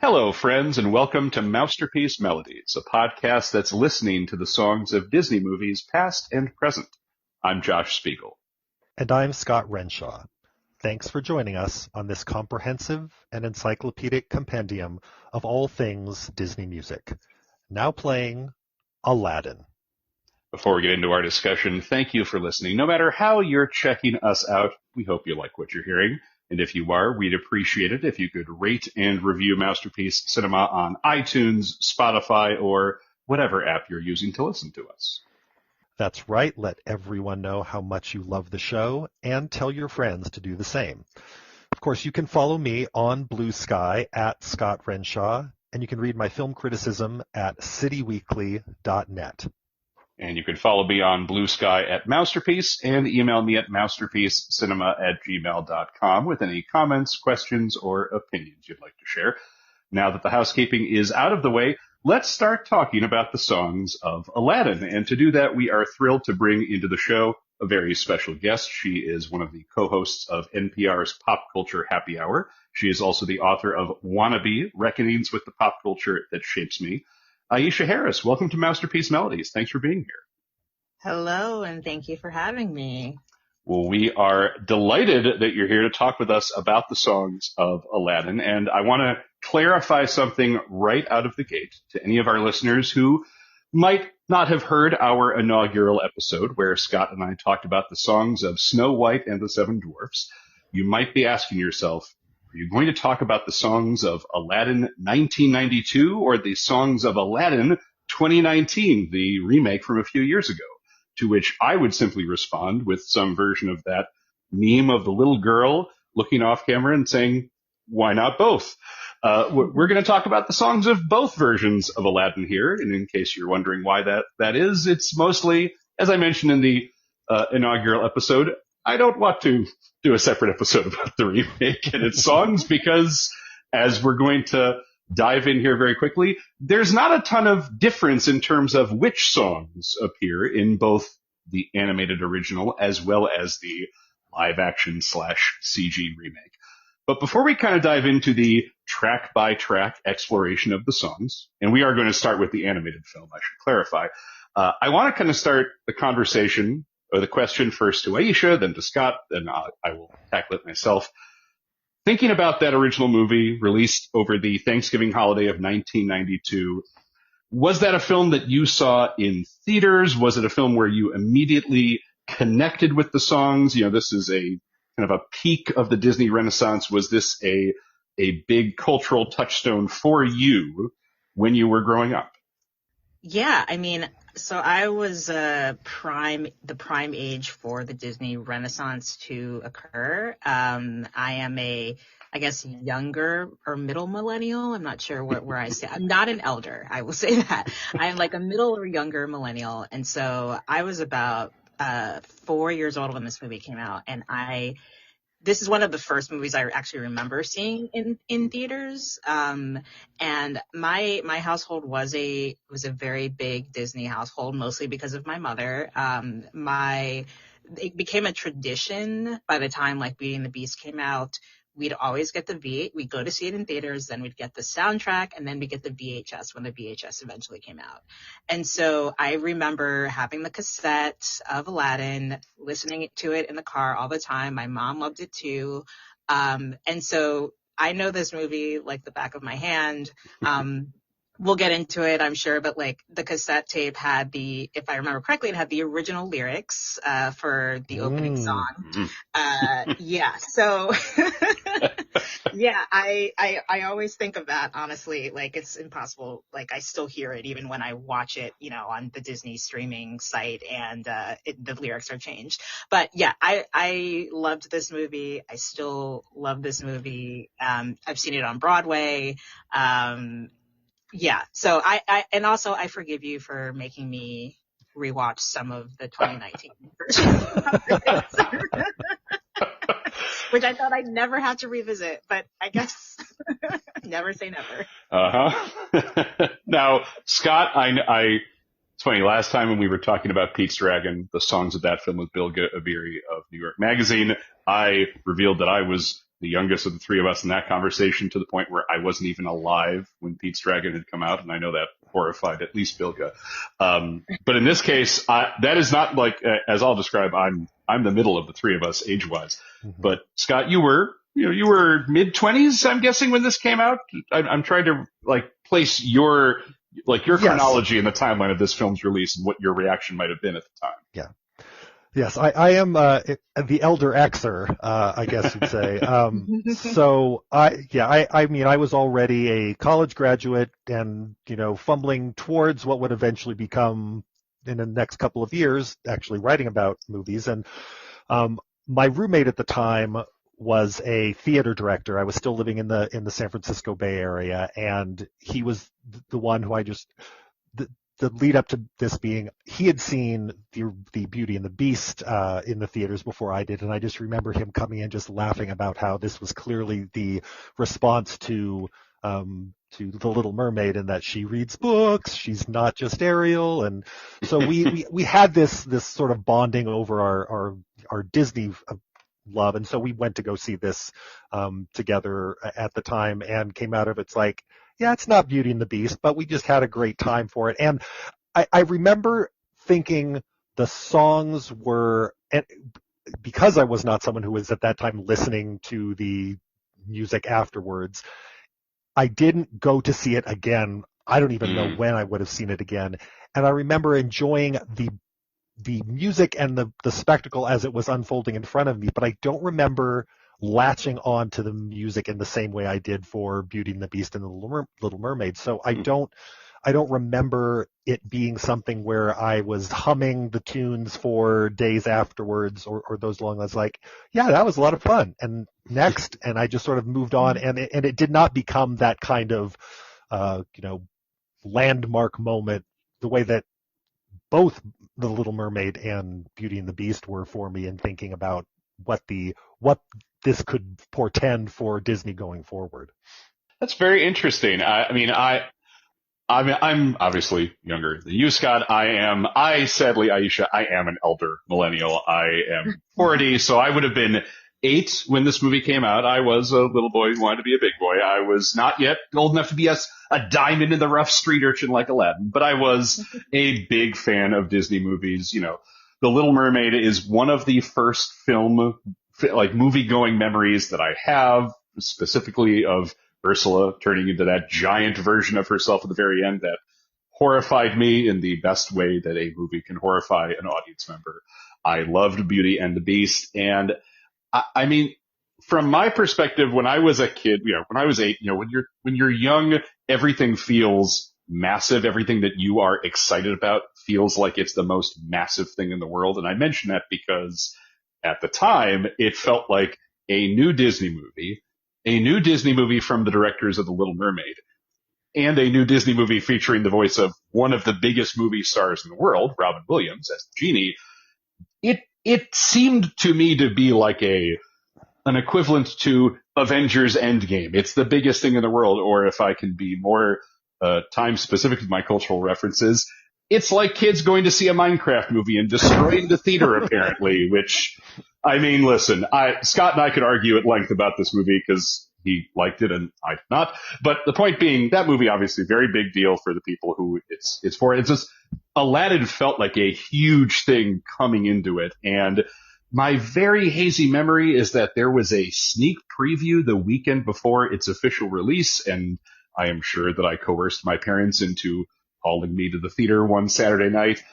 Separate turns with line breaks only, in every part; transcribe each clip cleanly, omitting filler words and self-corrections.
Hello, friends, and welcome to Mousterpiece Melodies, a podcast that's listening to the songs of Disney movies past and present. I'm Josh Spiegel.
And I'm Scott Renshaw. Thanks for joining us on this comprehensive and encyclopedic compendium of all things Disney music. Now playing Aladdin.
Before we get into our discussion, thank you for listening. No matter how you're checking us out, we hope you like what you're hearing. And if you are, we'd appreciate it if you could rate and review Mousterpiece Cinema on iTunes, Spotify, or whatever app you're using to listen to us.
That's right. Let everyone know how much you love the show and tell your friends to do the same. Of course, you can follow me on Blue Sky at Scott Renshaw, and you can read my film criticism at cityweekly.net.
And you can follow me on Blue Sky at Mousterpiece and email me at mousterpiececinema@gmail.com with any comments, questions, or opinions you'd like to share. Now that the housekeeping is out of the way, let's start talking about the songs of Aladdin. And to do that, we are thrilled to bring into the show a very special guest. She is one of the co-hosts of NPR's Pop Culture Happy Hour. She is also the author of Wannabe, Reckonings with the Pop Culture That Shapes Me. Aisha Harris, welcome to Mousterpiece Melodies. Thanks for being here.
Hello, and thank you for having me.
Well, we are delighted that you're here to talk with us about the songs of Aladdin. And I want to clarify something right out of the gate to any of our listeners who might not have heard our inaugural episode where Scott and I talked about the songs of Snow White and the Seven Dwarfs. You might be asking yourself, are you going to talk about the songs of Aladdin 1992 or the songs of Aladdin 2019, the remake from a few years ago? To which I would simply respond with some version of that meme of the little girl looking off camera and saying, why not both? We're going to talk about the songs of both versions of Aladdin here. And in case you're wondering why that is, it's mostly, as I mentioned in the inaugural episode, I don't want to do a separate episode about the remake and its songs because, as we're going to dive in here very quickly, there's not a ton of difference in terms of which songs appear in both the animated original as well as the live action / CG remake. But before we kind of dive into the track by track exploration of the songs, and we are going to start with the animated film, I should clarify, I want to kind of start the conversation or the question first to Aisha, then to Scott, then I will tackle it myself. Thinking about that original movie released over the Thanksgiving holiday of 1992, was that a film that you saw in theaters? Was it a film where you immediately connected with the songs? You know, this is a kind of a peak of the Disney Renaissance. Was this a big cultural touchstone for you when you were growing up?
Yeah, I mean, so I was the prime age for the Disney Renaissance to occur. I am I guess, younger or middle millennial. I'm not sure where I say. I'm not an elder, I will say that. I am like a middle or younger millennial. And so I was about 4 years old when this movie came out. And this is one of the first movies I actually remember seeing in theaters. And my household was a very big Disney household, mostly because of my mother. It became a tradition by the time like Beauty and the Beast came out. We'd always get we'd go to see it in theaters, then we'd get the soundtrack, and then we get the VHS when the VHS eventually came out. And so I remember having the cassette of Aladdin, listening to it in the car all the time. My mom loved it too. And so I know this movie like the back of my hand. We'll get into it, I'm sure, but like the cassette tape had if I remember correctly, it had the original lyrics for the opening song. Yeah, so yeah, I always think of that, honestly. Like, it's impossible. Like, I still hear it even when I watch it, on the Disney streaming site, and the lyrics are changed. But yeah, I loved this movie. I still love this movie. I've seen it on Broadway. Yeah. So and also I forgive you for making me rewatch some of the 2019 version, which I thought I'd never have to revisit, but I guess never say never.
Now, Scott, it's funny. Last time when we were talking about Pete's Dragon, the songs of that film with Bill Gabiri of New York Magazine, I revealed that I was the youngest of the three of us in that conversation, to the point where I wasn't even alive when Pete's Dragon had come out, and I know that horrified at least Bilga. But in this case, that is not like, as I'll describe, I'm the middle of the three of us age-wise.
Mm-hmm.
But Scott, you were mid-20s, I'm guessing, when this came out. I'm trying to like place your chronology in the timeline of this film's release and what your reaction might have been at the time.
Yeah. Yes, I am the elder Xer, I guess you'd say. So I mean, I was already a college graduate and, fumbling towards what would eventually become, in the next couple of years, actually writing about movies. And my roommate at the time was a theater director. I was still living in the San Francisco Bay Area, and he was the one who the lead up to this being, he had seen the Beauty and the Beast in the theaters before I did, and I just remember him coming in just laughing about how this was clearly the response to The Little Mermaid, and that she reads books, she's not just Ariel. And so we had this sort of bonding over our Disney love, and so we went to go see this together at the time, and came out of it's like, yeah, it's not Beauty and the Beast, but we just had a great time for it. And I remember thinking the songs were, and because I was not someone who was at that time listening to the music afterwards, I didn't go to see it again. I don't even know when I would have seen it again. And I remember enjoying the music and the spectacle as it was unfolding in front of me, but I don't remember latching on to the music in the same way I did for Beauty and the Beast and the Little Mermaid. So I don't remember it being something where I was humming the tunes for days afterwards or those long. I was like, yeah, that was a lot of fun. And next, and I just sort of moved on, and it did not become that kind of, landmark moment the way that both The Little Mermaid and Beauty and the Beast were for me in thinking about what this could portend for Disney going forward.
That's very interesting. I'm obviously younger than you, Scott. Sadly, Aisha, I am an elder millennial. I am 40, so I would have been 8 when this movie came out. I was a little boy who wanted to be a big boy. I was not yet old enough to be a diamond in the rough street urchin like Aladdin, but I was a big fan of Disney movies. The Little Mermaid is one of the first movie-going memories that I have, specifically of Ursula turning into that giant version of herself at the very end that horrified me in the best way that a movie can horrify an audience member. I loved Beauty and the Beast, and I mean, from my perspective, when I was a kid, when I was 8, when you're young, everything feels massive. Everything that you are excited about feels like it's the most massive thing in the world. And I mention that because at the time, it felt like a new Disney movie from the directors of The Little Mermaid, and a new Disney movie featuring the voice of one of the biggest movie stars in the world, Robin Williams, as Genie. It seemed to me to be like an equivalent to Avengers Endgame. It's the biggest thing in the world, or if I can be more time specific with my cultural references, it's like kids going to see a Minecraft movie and destroying the theater, apparently, which, I mean, listen, Scott and I could argue at length about this movie because he liked it and I did not. But the point being, that movie, obviously, very big deal for the people who it's for. It's just, Aladdin felt like a huge thing coming into it. And my very hazy memory is that there was a sneak preview the weekend before its official release, and I am sure that I coerced my parents into hauling me to the theater one Saturday night.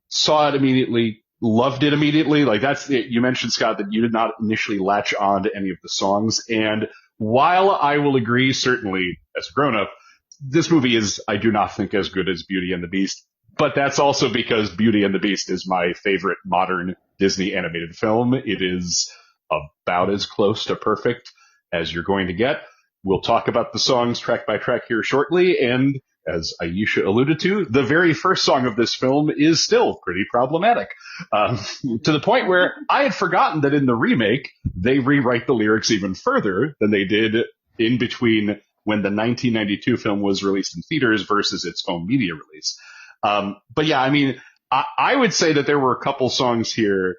Saw it immediately, loved it immediately. Like that's it. You mentioned, Scott, that you did not initially latch on to any of the songs, and while I will agree, certainly as a grown-up, this movie is, I do not think, as good as Beauty and the Beast. But that's also because Beauty and the Beast is my favorite modern Disney animated film. It is about as close to perfect as you're going to get. We'll talk about the songs track by track here shortly, and as Aisha alluded to, the very first song of this film is still pretty problematic, to the point where I had forgotten that in the remake, they rewrite the lyrics even further than they did in between when the 1992 film was released in theaters versus its home media release. But yeah, I mean, I would say that there were a couple songs here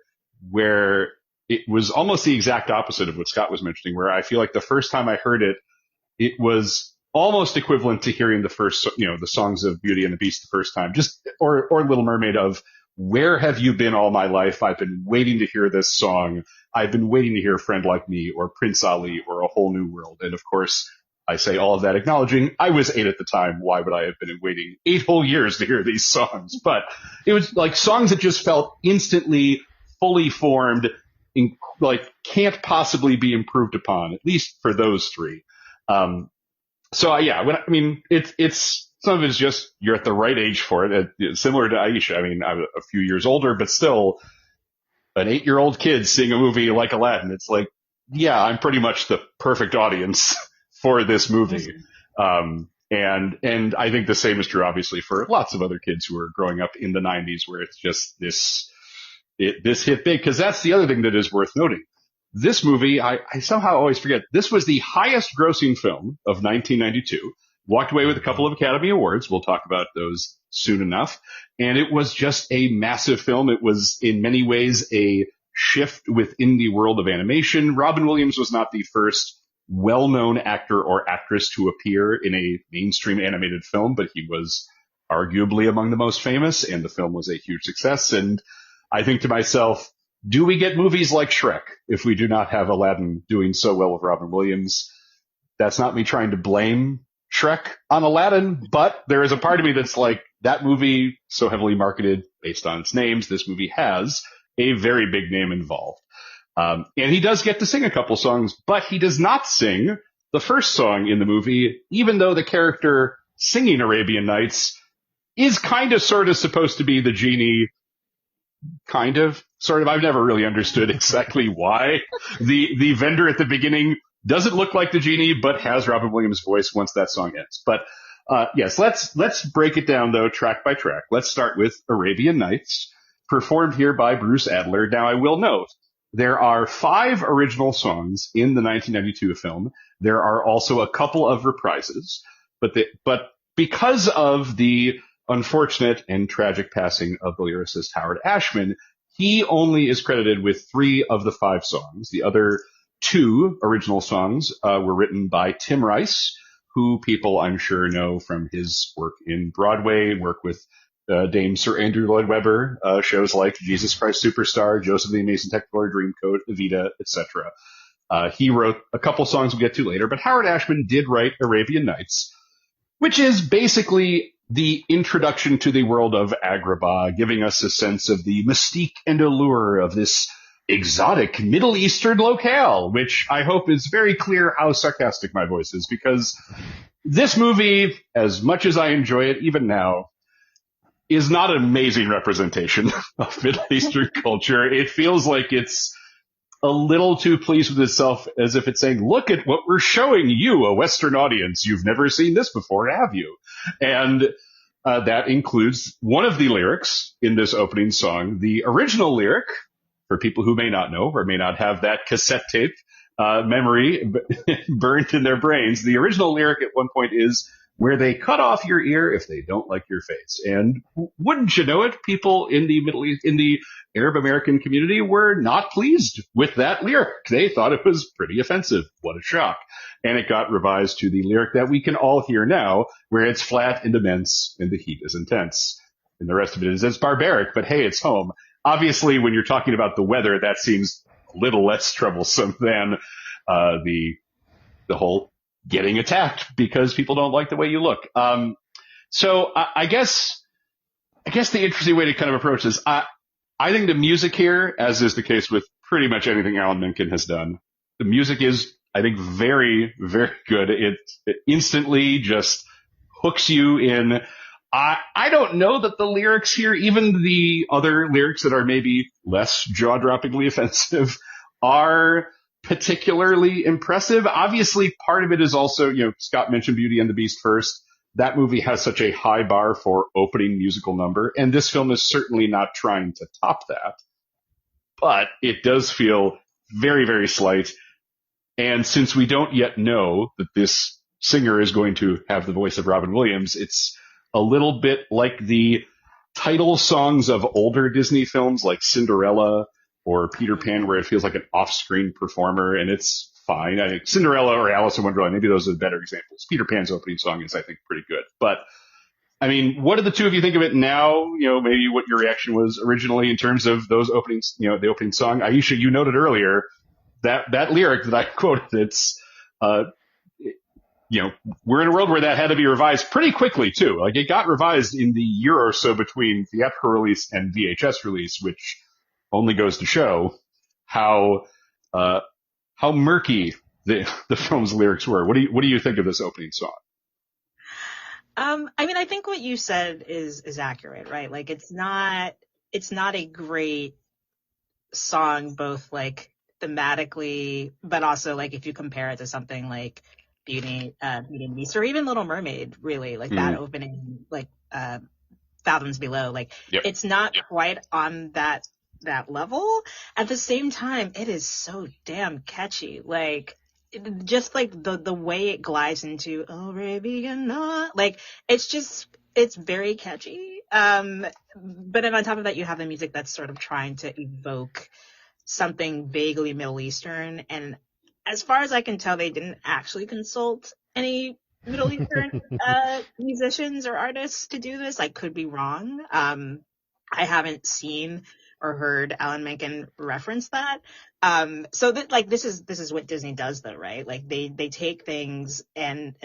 where it was almost the exact opposite of what Scott was mentioning, where I feel like the first time I heard it, it was almost equivalent to hearing the first, the songs of Beauty and the Beast the first time, or Little Mermaid, of where have you been all my life? I've been waiting to hear this song. I've been waiting to hear Friend Like Me or Prince Ali or A Whole New World. And of course, I say all of that acknowledging I was 8 at the time. Why would I have been waiting 8 whole years to hear these songs? But it was like songs that just felt instantly fully formed, can't possibly be improved upon, at least for those three. It's some of it is just you're at the right age for it. Similar to Aisha. I mean, I'm a few years older, but still an 8-year-old kid seeing a movie like Aladdin. It's like, yeah, I'm pretty much the perfect audience for this movie. And I think the same is true, obviously, for lots of other kids who are growing up in the 90s, where it's just this hit big. Because that's the other thing that is worth noting. This movie, I somehow always forget, this was the highest grossing film of 1992. Walked away with a couple of Academy Awards. We'll talk about those soon enough. And it was just a massive film. It was in many ways a shift within the world of animation. Robin Williams was not the first well-known actor or actress to appear in a mainstream animated film, but he was arguably among the most famous, and the film was a huge success. And I think to myself, do we get movies like Shrek if we do not have Aladdin doing so well with Robin Williams? That's not me trying to blame Shrek on Aladdin, but there is a part of me that's like, that movie, so heavily marketed based on its names, this movie has a very big name involved. And he does get to sing a couple songs, but he does not sing the first song in the movie, even though the character singing Arabian Nights is kind of sort of supposed to be the genie. Kind of, sort of. I've never really understood exactly why. The vendor at the beginning doesn't look like the genie, but has Robin Williams' voice once that song ends. But yes, let's break it down though, track by track. Let's start with Arabian Nights, performed here by Bruce Adler. Now, I will note there are 5 original songs in the 1992 film. There are also a couple of reprises, but because of the unfortunate and tragic passing of the lyricist Howard Ashman, he only is credited with 3 of the 5 songs. The other 2 original songs were written by Tim Rice, who people I'm sure know from his work in Broadway, work with Dame Sir Andrew Lloyd Webber, shows like Jesus Christ Superstar, Joseph the Amazing Technicolor Dreamcoat, Evita, etc. He wrote a couple songs we'll get to later, but Howard Ashman did write Arabian Nights, which is basically the introduction to the world of Agrabah, giving us a sense of the mystique and allure of this exotic Middle Eastern locale, which I hope is very clear how sarcastic my voice is, because this movie, as much as I enjoy it even now, is not an amazing representation of Middle Eastern culture. It feels like it's a little too pleased with itself, as if it's saying, look at what we're showing you, a Western audience. You've never seen this before, have you? And that includes one of the lyrics in this opening song. The original lyric, for people who may not know or may not have that cassette tape memory burned in their brains, the original lyric at one point is, where they cut off your ear if they don't like your face. And wouldn't you know it, people in the Middle East, in the Arab American community were not pleased with that lyric. They thought it was pretty offensive. What a shock. And it got revised to the lyric that we can all hear now, where it's flat and immense and the heat is intense. And the rest of it is, it's barbaric, but hey, it's home. Obviously, when you're talking about the weather, that seems a little less troublesome than the whole getting attacked because people don't like the way you look. So I guess the interesting way to kind of approach this, I think the music here, as is the case with pretty much anything Alan Menken has done, the music is, I think, very, very good. It instantly just hooks you in. I don't know that the lyrics here, even the other lyrics that are maybe less jaw-droppingly offensive, are particularly impressive. Obviously, part of it is also, Scott mentioned Beauty and the Beast first. That movie has such a high bar for opening musical number, and this film is certainly not trying to top that. But it does feel very, very slight. And since we don't yet know that this singer is going to have the voice of Robin Williams, it's a little bit like the title songs of older Disney films like Cinderella or Peter Pan, where it feels like an off-screen performer, and it's fine. I think Cinderella or Alice in Wonderland, maybe those are the better examples. Peter Pan's opening song is, I think, pretty good. But, I mean, what do the two of you think of it now? Maybe what your reaction was originally in terms of those openings, the opening song. Aisha, you noted earlier that lyric that I quoted, it's, we're in a world where that had to be revised pretty quickly too. Like, it got revised in the year or so between theatrical release and VHS release, which only goes to show how murky the film's lyrics were. What do you think of this opening song?
I mean, I think what you said is accurate, right? Like, it's not a great song, both like thematically, but also like if you compare it to something like Beauty and the Beast, or even Little Mermaid, really, like that opening, like Fathoms Below, like it's not quite on that level. At the same time, it is so damn catchy. Like, just like the way it glides into Arabian Night, like it's very catchy. But then on top of that, you have the music that's sort of trying to evoke something vaguely Middle Eastern, and as far as I can tell, they didn't actually consult any Middle Eastern musicians or artists to do this. I could be wrong. I haven't seen or heard Alan Menken reference that. So that, like, this is what Disney does, though, right? Like, they take things and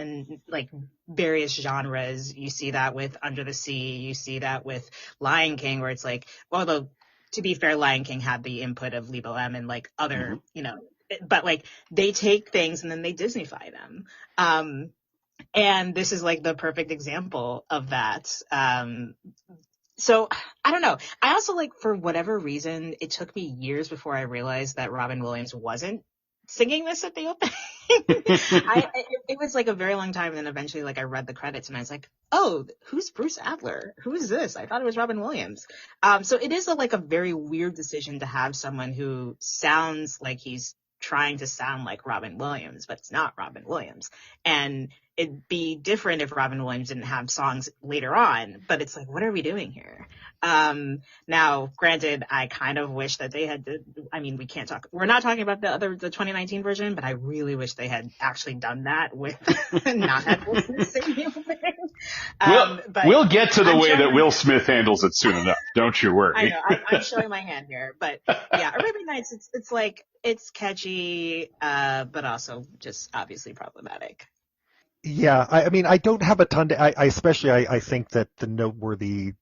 like various genres. You see that with Under the Sea. You see that with Lion King, where it's like, well, though, to be fair, Lion King had the input of Lebo M and like other, but like they take things and then they Disneyfy them. And this is like the perfect example of that. So I don't know. I also, like, for whatever reason, it took me years before I realized that Robin Williams wasn't singing this at the opening. It was like a very long time, and then eventually, like, I read the credits and I was like, oh, who's Bruce Adler? Who is this? I thought it was Robin Williams. So it is like a very weird decision to have someone who sounds like he's trying to sound like Robin Williams, but it's not Robin Williams. And it'd be different if Robin Williams didn't have songs later on, but it's like, what are we doing here? Now, granted, I kind of wish that they had, we're not talking about the 2019 version, but I really wish they had actually done that with not had Will Smith sing the opening.
We'll get to the way that Will Smith handles it soon enough. Don't you worry.
I know, I'm showing my hand here, but yeah, Arabian Nights, it's like, it's catchy, but also just obviously problematic.
Yeah, I mean, I don't have a ton to, I think that the noteworthy,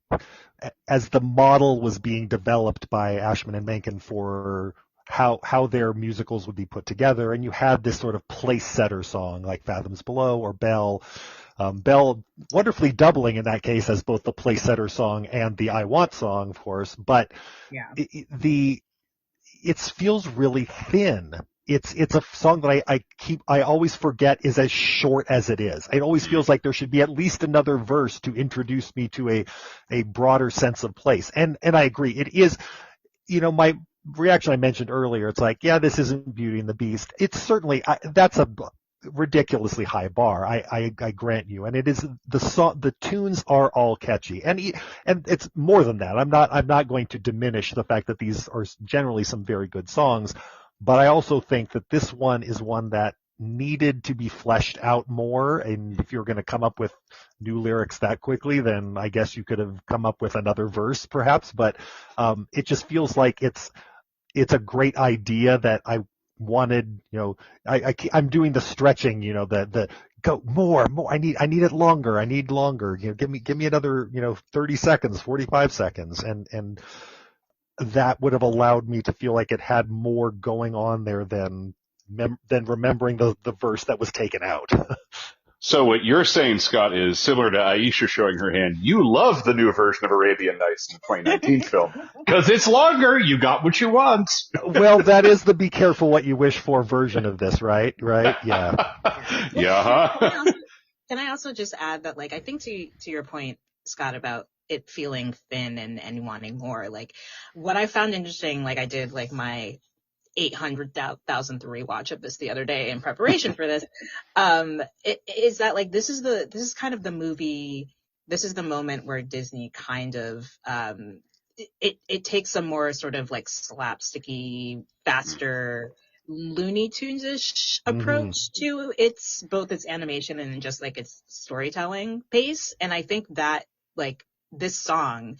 as the model was being developed by Ashman and Menken for how their musicals would be put together, and you had this sort of place setter song like Fathoms Below or Belle. Belle wonderfully doubling in that case as both the place setter song and the I Want song, of course, but
yeah.
It feels really thin. It's a song that I always forget is as short as it is. It always feels like there should be at least another verse to introduce me to a broader sense of place. And I agree. It is, my reaction I mentioned earlier, it's like, yeah, this isn't Beauty and the Beast. It's certainly, that's a ridiculously high bar. I grant you. And it is the tunes are all catchy. And it's more than that. I'm not going to diminish the fact that these are generally some very good songs. But I also think that this one is one that needed to be fleshed out more. And if you're going to come up with new lyrics that quickly, then I guess you could have come up with another verse perhaps. But it just feels like it's a great idea that I wanted, I'm doing the stretching, the go more. I need it longer. I need longer. Give me another, 30 seconds, 45 seconds. And that would have allowed me to feel like it had more going on there than remembering the verse that was taken out.
So what you're saying, Scott, is similar to Aisha showing her hand. You love the new version of Arabian Nights in the 2019 film because it's longer. You got what you want.
Well, that is the be careful what you wish for version of this, right? Right? Yeah.
Yeah.
Can I also just add that, like, I think to your point, Scott, about it feeling thin and wanting more, like, what I found interesting, like, I did like my 800,000th rewatch of this the other day in preparation for this, is that, like, this is kind of the movie, this is the moment where Disney kind of it takes a more sort of like slapsticky, faster, Looney Tunes-ish approach to both its animation and just like its storytelling pace. And I think that like this song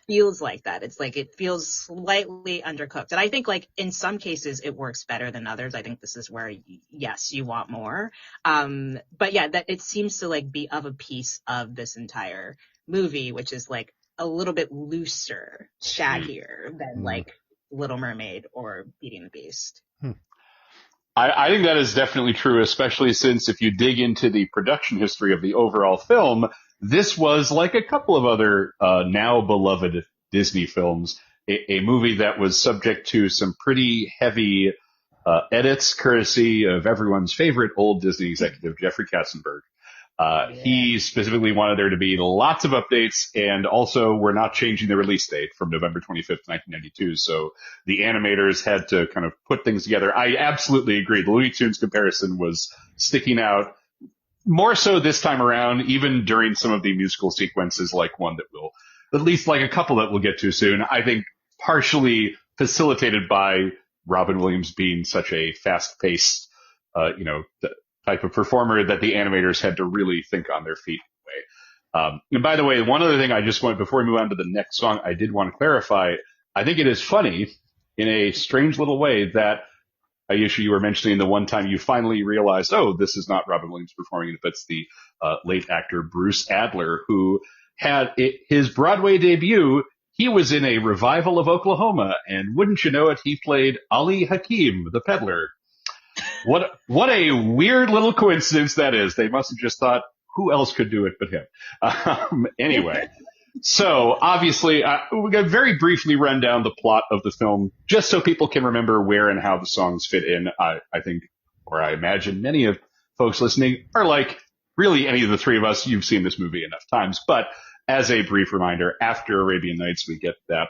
feels like that. It's like it feels slightly undercooked. And I think like in some cases it works better than others. I think this is where yes, you want more. But yeah, that it seems to like be of a piece of this entire movie, which is like a little bit looser, shaggier than like Little Mermaid or Beauty and the Beast.
I think that is definitely true, especially since if you dig into the production history of the overall film, this was like a couple of other now beloved Disney films, a movie that was subject to some pretty heavy edits, courtesy of everyone's favorite old Disney executive, Jeffrey Katzenberg. He specifically wanted there to be lots of updates, and also we're not changing the release date from November 25th, 1992. So the animators had to kind of put things together. I absolutely agree. The Looney Tunes comparison was sticking out more so this time around, even during some of the musical sequences, like one that will, at least like a couple that we'll get to soon. I think partially facilitated by Robin Williams being such a fast-paced, type of performer that the animators had to really think on their feet. And by the way, one other thing I just want, before we move on to the next song, I did want to clarify. I think it is funny in a strange little way that, Aisha, you were mentioning the one time you finally realized, oh, this is not Robin Williams performing it, but it's the late actor Bruce Adler, who had his Broadway debut. He was in a revival of Oklahoma, and wouldn't you know it, he played Ali Hakim, the peddler. What a weird little coincidence that is. They must have just thought, who else could do it but him? Anyway, so obviously, we're going to very briefly run down the plot of the film, just so people can remember where and how the songs fit in. I think, or I imagine many of folks listening are like, really any of the three of us, you've seen this movie enough times. But as a brief reminder, after Arabian Nights, we get that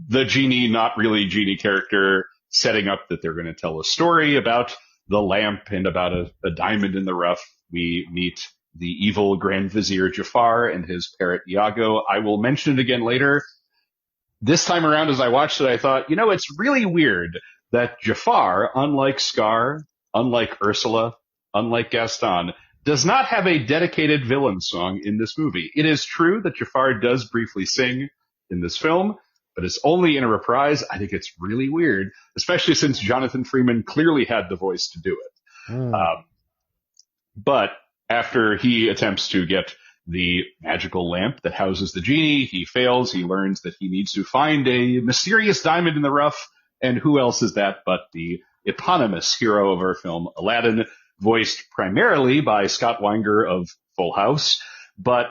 the genie, not really genie character, setting up that they're going to tell a story about the lamp and about a diamond in the rough. We meet the evil Grand Vizier Jafar and his parrot Iago. I will mention it again later. This time around, as I watched it, I thought, it's really weird that Jafar, unlike Scar, unlike Ursula, unlike Gaston, does not have a dedicated villain song in this movie. It is true that Jafar does briefly sing in this film, but it's only in a reprise. I think it's really weird, especially since Jonathan Freeman clearly had the voice to do it. But after he attempts to get the magical lamp that houses the genie, he fails. He learns that he needs to find a mysterious diamond in the rough. And who else is that but the eponymous hero of our film, Aladdin, voiced primarily by Scott Weinger of Full House. But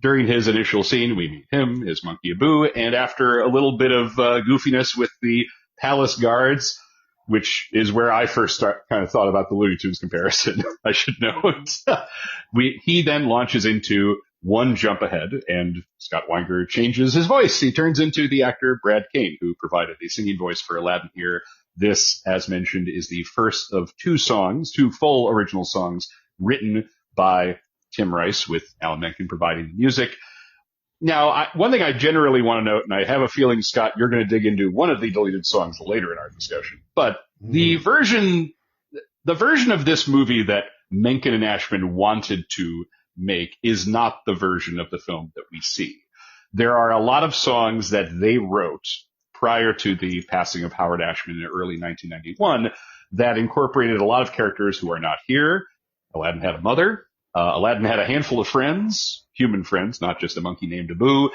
during his initial scene, we meet him, his monkey Abu, and after a little bit of goofiness with the palace guards, which is where I first kind of thought about the Looney Tunes comparison, I should note, he then launches into one jump ahead, and Scott Weinger changes his voice. He turns into the actor Brad Kane, who provided a singing voice for Aladdin here. This, as mentioned, is the first of two full original songs written by Tim Rice, with Alan Menken providing the music. Now, one thing I generally want to note, and I have a feeling, Scott, you're going to dig into one of the deleted songs later in our discussion, but the version of this movie that Menken and Ashman wanted to make is not the version of the film that we see. There are a lot of songs that they wrote prior to the passing of Howard Ashman in early 1991 that incorporated a lot of characters who are not here. Aladdin had a mother. Aladdin had a handful of friends, human friends, not just a monkey named Abu.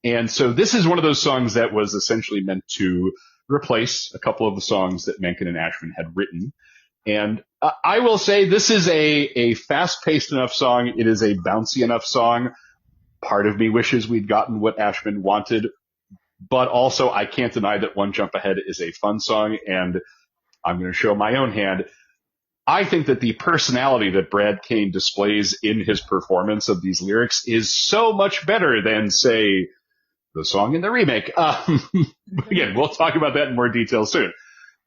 And so this is one of those songs that was essentially meant to replace a couple of the songs that Menken and Ashman had written. And I will say this is a fast-paced enough song. It is a bouncy enough song. Part of me wishes we'd gotten what Ashman wanted, but also I can't deny that One Jump Ahead is a fun song, and I'm going to show my own hand. I think that the personality that Brad Kane displays in his performance of these lyrics is so much better than, say, the song in the remake. Again, we'll talk about that in more detail soon.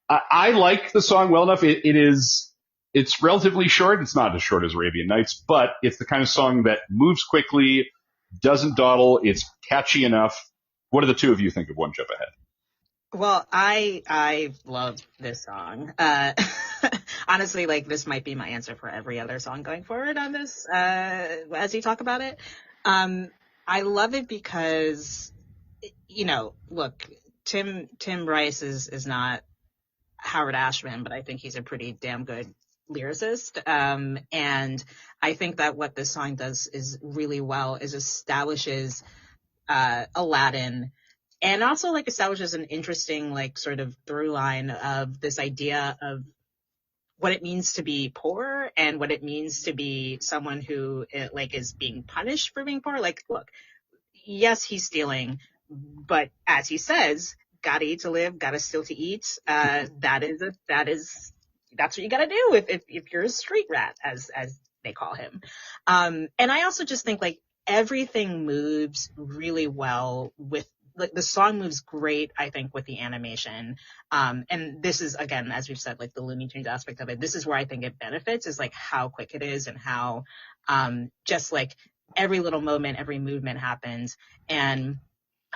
I like the song well enough. It's relatively short. It's not as short as Arabian Nights, but it's the kind of song that moves quickly, doesn't dawdle. It's catchy enough. what do the two of you think of One Jump Ahead?
Well, I love this song. Honestly, like, this might be my answer for every other song going forward on this, as you talk about it. I love it because, you know, look, Tim Rice is not Howard Ashman, but I think he's a pretty damn good lyricist. And I think that what this song does is really well is establishes Aladdin, and also like establishes an interesting like sort of through line of this idea of what it means to be poor and what it means to be someone who like is being punished for being poor. Like, look, yes, he's stealing, but as he says, gotta eat to live, gotta steal to eat. That's what you gotta do if you're a street rat, as they call him. And I also just think like everything moves really well with, like, the song moves great, I think, with the animation. And this is, again, as we've said, like the Looney Tunes aspect of it, this is where I think it benefits, is like how quick it is and how just like every little moment, every movement happens. And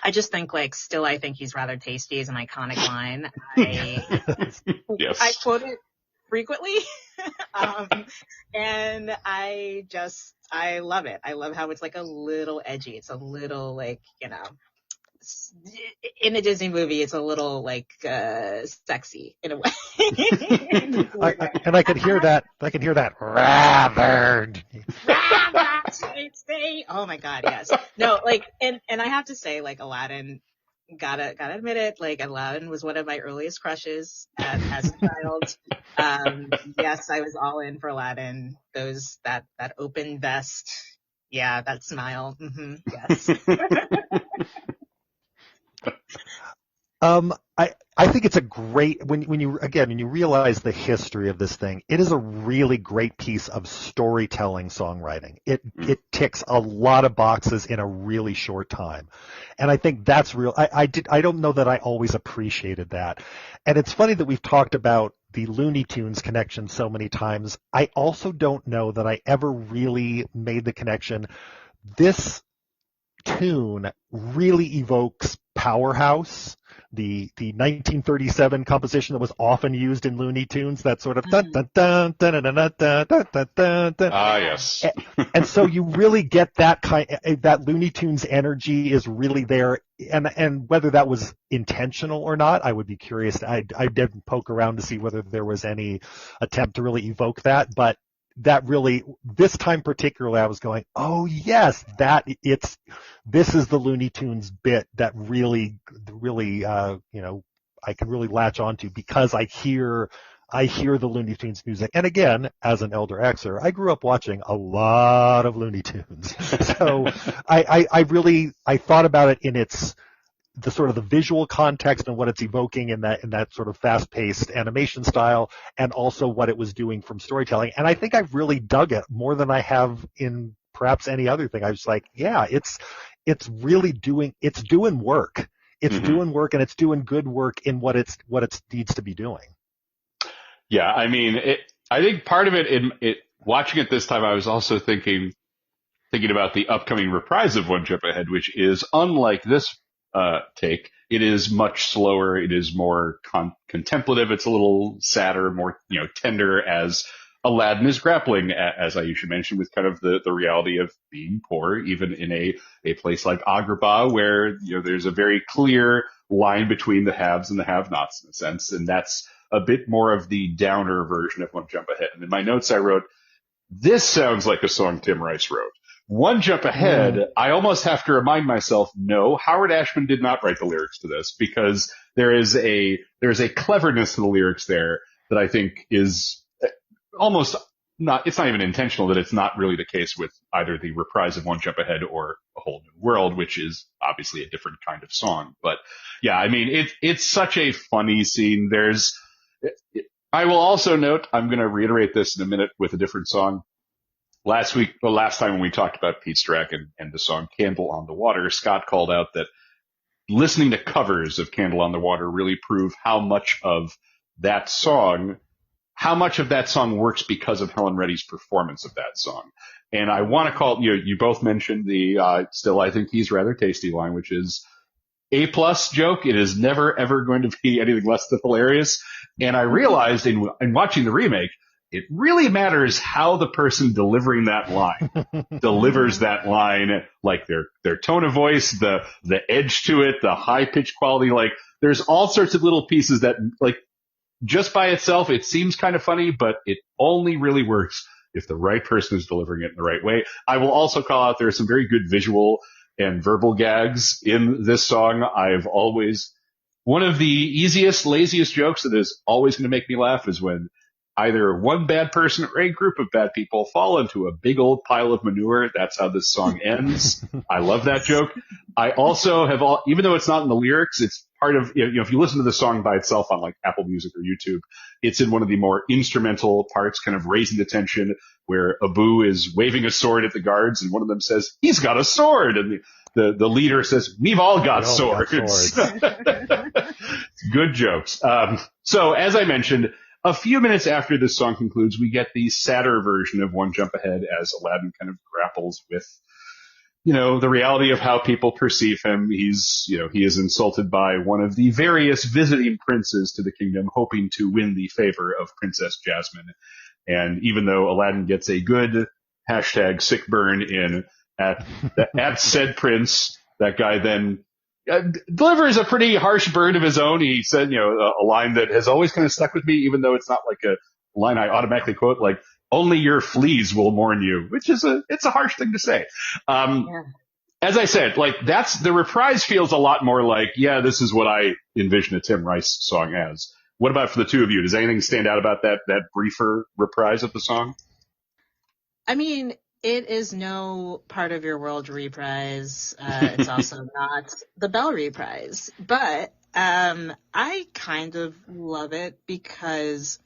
I just think like, still, I think he's rather tasty is an iconic line.
Yes.
I quote it frequently. And I love it. I love how it's like a little edgy. It's a little like, you know, in a Disney movie, it's a little like sexy in a way.
And I could hear that. Rather.
Oh my God, yes. No, like, and I have to say, like, Aladdin, gotta admit it, like, Aladdin was one of my earliest crushes as a child. Yes, I was all in for Aladdin. That open vest, yeah, that smile. Mm-hmm, yes.
I think it's a great, when you realize the history of this thing, it is a really great piece of storytelling songwriting. It ticks a lot of boxes in a really short time. And I think that's real. I don't know that I always appreciated that. And it's funny that we've talked about the Looney Tunes connection so many times. I also don't know that I ever really made the connection. This tune really evokes Powerhouse, the 1937 composition that was often used in Looney Tunes, that sort of dun dun dun dun dun dun dun dun dun dun.
Yes.
And so you really get that that Looney Tunes energy is really there, and whether that was intentional or not, I would be curious. I didn't poke around to see whether there was any attempt to really evoke that, but that really, this time particularly, I was going, oh yes, this is the Looney Tunes bit that really, I can really latch onto, because I hear the Looney Tunes music. And again, as an elder Xer, I grew up watching a lot of Looney Tunes. So I thought about it in the sort of the visual context and what it's evoking in that sort of fast-paced animation style, and also what it was doing from storytelling. And I think I've really dug it more than I have in perhaps any other thing. I was like, yeah, it's really doing work. It's doing work, and it's doing good work in what it needs to be doing.
Yeah, I mean, I think part of it, watching it this time, I was also thinking about the upcoming reprise of One Jump Ahead, which is unlike this take. It is much slower. It is more contemplative. It's a little sadder, more, tender, as Aladdin is grappling, as Aisha mentioned, with kind of the reality of being poor, even in a place like Agrabah, where, there's a very clear line between the haves and the have-nots, in a sense. And that's a bit more of the downer version of One Jump Ahead. And in my notes, I wrote, this sounds like a song Tim Rice wrote. One Jump Ahead, I almost have to remind myself, no, Howard Ashman did not write the lyrics to this, because there is a cleverness to the lyrics there that I think is almost not, it's not even intentional, that it's not really the case with either the reprise of One Jump Ahead or A Whole New World, which is obviously a different kind of song. But yeah, I mean, it's such a funny scene. I will also note, I'm going to reiterate this in a minute with a different song. Last time when we talked about Pete Strack and the song Candle on the Water, Scott called out that listening to covers of Candle on the Water really prove how much of that song works because of Helen Reddy's performance of that song. And I want to call, you both mentioned the, still I think he's rather tasty line, which is, A-plus joke. It is never, ever going to be anything less than hilarious. And I realized in watching the remake, it really matters how the person delivering that line delivers that line, like their tone of voice, the edge to it, the high pitch quality. Like there's all sorts of little pieces that, like, just by itself, it seems kind of funny, but it only really works if the right person is delivering it in the right way. I will also call out there are some very good visual and verbal gags in this song. One of the easiest, laziest jokes that is always going to make me laugh is when either one bad person or a group of bad people fall into a big old pile of manure. That's how this song ends. I love that joke. I also have even though it's not in the lyrics, it's part of, if you listen to the song by itself on like Apple Music or YouTube, it's in one of the more instrumental parts, kind of raising the tension, where Abu is waving a sword at the guards and one of them says, he's got a sword. And the leader says, we've all got swords. Good jokes. So as I mentioned, a few minutes after this song concludes, we get the sadder version of One Jump Ahead as Aladdin kind of grapples with, the reality of how people perceive him. He is insulted by one of the various visiting princes to the kingdom, hoping to win the favor of Princess Jasmine. And even though Aladdin gets a good hashtag sick burn in at said prince, that guy then delivers a pretty harsh burn of his own. He said, a line that has always kind of stuck with me, even though it's not like a line I automatically quote, like, only your fleas will mourn you, which is it's a harsh thing to say. As I said, like, the reprise feels a lot more like, this is what I envision a Tim Rice song as. What about for the two of you? Does anything stand out about that briefer reprise of the song?
I mean, it is no Part of Your World reprise. It's also not the Bell reprise. But I kind of love it because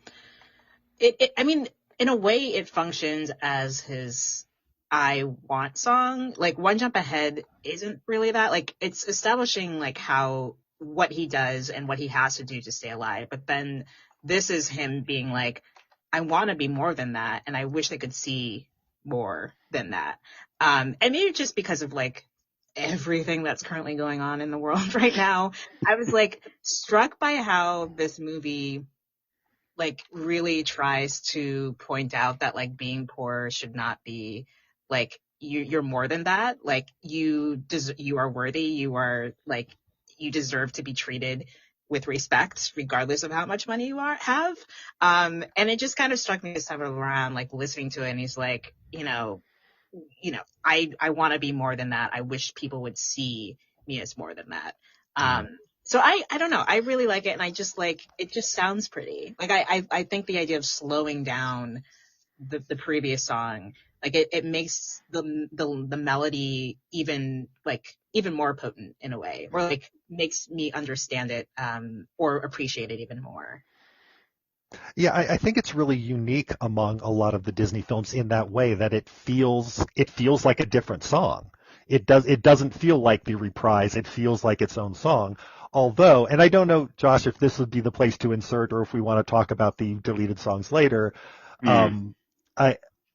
I mean, in a way, it functions as his I Want song. Like, One Jump Ahead isn't really that. Like, it's establishing, like, what he does and what he has to do to stay alive. But then this is him being like, I want to be more than that, and I wish I could see more than that. And maybe just because of like everything that's currently going on in the world right now, I was like struck by how this movie like really tries to point out that like being poor should not be like you're more than that. Like you are worthy. You are like, you deserve to be treated with respect, regardless of how much money you have. And it just kind of struck me this time around, like listening to it, and he's like, I want to be more than that. I wish people would see me as more than that. So I don't know. I really like it, and I just like, it just sounds pretty. Like I think the idea of slowing down the previous song, like it makes the melody even more potent in a way, or like makes me understand it or appreciate it even more.
Yeah, I think it's really unique among a lot of the Disney films in that way, that it feels like a different song. It doesn't feel like the reprise. It feels like its own song. Although, and I don't know, Josh, if this would be the place to insert or if we want to talk about the deleted songs later.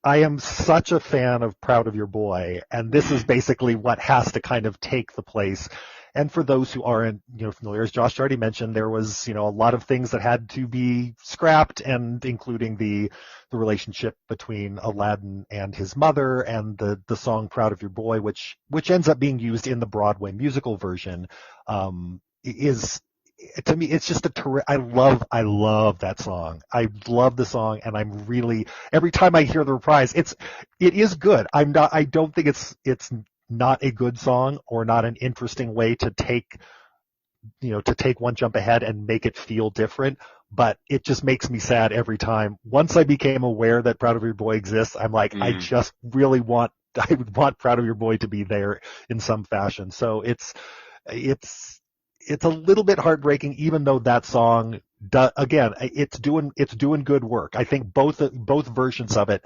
I am such a fan of Proud of Your Boy, and this is basically what has to kind of take the place. And for those who aren't, familiar, as Josh already mentioned, there was, a lot of things that had to be scrapped, and including the relationship between Aladdin and his mother, and the song Proud of Your Boy, which ends up being used in the Broadway musical version, is, to me, it's just I love that song. I love the song, and I'm really, every time I hear the reprise, it is good. I don't think it's not a good song or not an interesting way to take One Jump Ahead and make it feel different, but it just makes me sad every time. Once I became aware that Proud of Your Boy exists, I'm like, I just really I would want Proud of Your Boy to be there in some fashion. So it's a little bit heartbreaking, even though that song, again, it's doing good work. I think both versions of it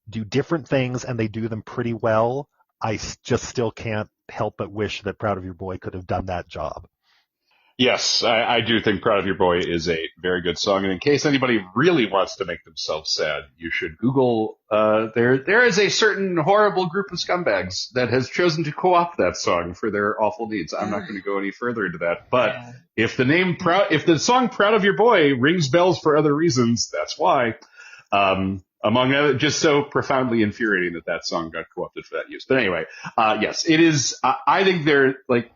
do different things, and they do them pretty well. I just still can't help but wish that Proud of Your Boy could have done that job.
Yes, I do think Proud of Your Boy is a very good song. And in case anybody really wants to make themselves sad, you should Google, there is a certain horrible group of scumbags that has chosen to co-opt that song for their awful needs. I'm not going to go any further into that. But
Yeah.
if the song Proud of Your Boy rings bells for other reasons, that's why. Among other, just so profoundly infuriating that song got co-opted for that use. But anyway, yes, it is, I think they're like,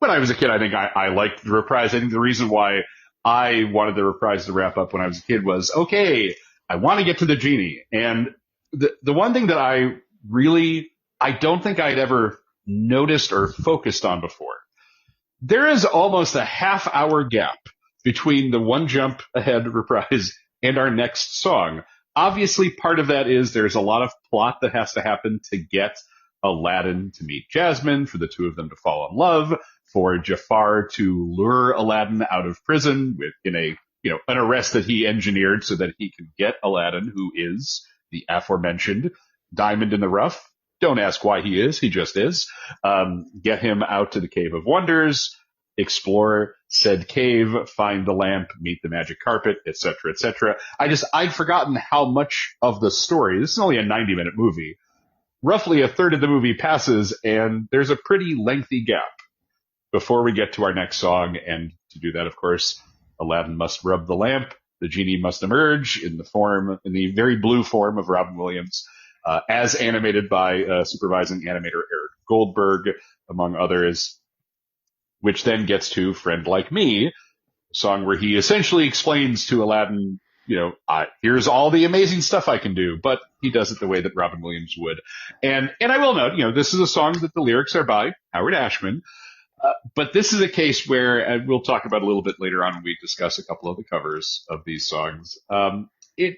when I was a kid, I think I liked the reprise. I think the reason why I wanted the reprise to wrap up when I was a kid was, okay, I want to get to the genie. And the one thing that I don't think I'd ever noticed or focused on before, there is almost a half-hour gap between the One Jump Ahead reprise and our next song. Obviously, part of that is there's a lot of plot that has to happen to get Aladdin to meet Jasmine, for the two of them to fall in love, for Jafar to lure Aladdin out of prison in an arrest that he engineered so that he can get Aladdin, who is the aforementioned diamond in the rough. Don't ask why he is, he just is. Get him out to the Cave of Wonders, explore said cave, find the lamp, meet the magic carpet, etc., etc. I'd forgotten how much of the story, this is only a 90-minute movie, roughly a third of the movie passes, and there's a pretty lengthy gap before we get to our next song. And to do that, of course, Aladdin must rub the lamp. The genie must emerge in the very blue form of Robin Williams, as animated by supervising animator Eric Goldberg, among others, which then gets to Friend Like Me, a song where he essentially explains to Aladdin, here's all the amazing stuff I can do, but he does it the way that Robin Williams would. And I will note, this is a song that the lyrics are by Howard Ashman, but this is a case where, and we'll talk about a little bit later on when we discuss a couple of the covers of these songs. I think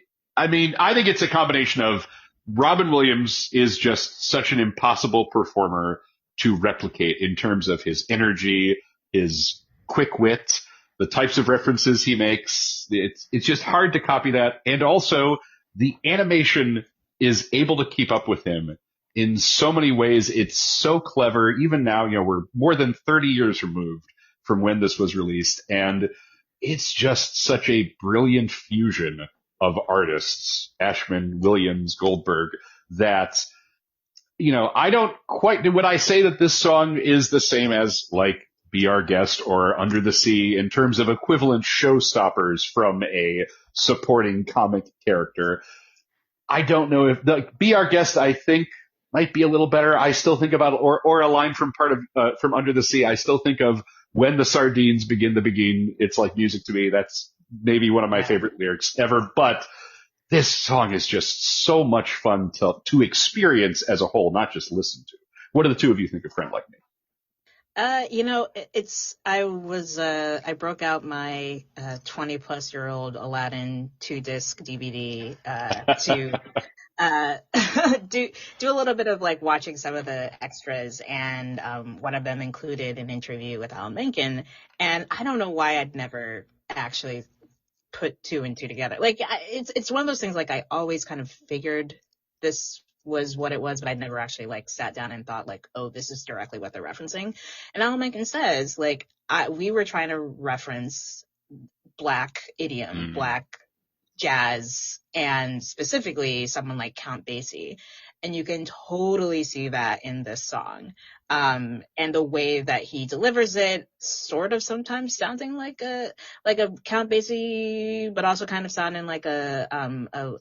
it's a combination of Robin Williams is just such an impossible performer to replicate in terms of his energy, his quick wit, the types of references he makes. It's just hard to copy that. And also the animation is able to keep up with him in so many ways. It's so clever. Even now, we're more than 30 years removed from when this was released. And it's just such a brilliant fusion of artists, Ashman, Williams, Goldberg, that, I don't quite, would I say that this song is the same as like Be Our Guest or Under the Sea in terms of equivalent showstoppers from a supporting comic character? I don't know if Be Our Guest, I think, might be a little better. I still think about, or a line from from Under the Sea. I still think of when the sardines begin to begin. It's like music to me. That's maybe one of my favorite lyrics ever. But this song is just so much fun to experience as a whole, not just listen to. What do the two of you think of Friend Like Me?
I broke out my 20-plus-year-old Aladdin 2-disc DVD to do a little bit of like watching some of the extras, and one of them included an interview with Alan Menken, and I don't know why I'd never actually put two and two together. Like it's one of those things, like I always kind of figured this was what it was, but I'd never actually like sat down and thought like, oh, this is directly what they're referencing. And Alan Menken says, like, we were trying to reference Black idiom, Black jazz, and specifically someone like Count Basie. And you can totally see that in this song. And the way that he delivers it, sort of sometimes sounding like a Count Basie, but also kind of sounding like there's
a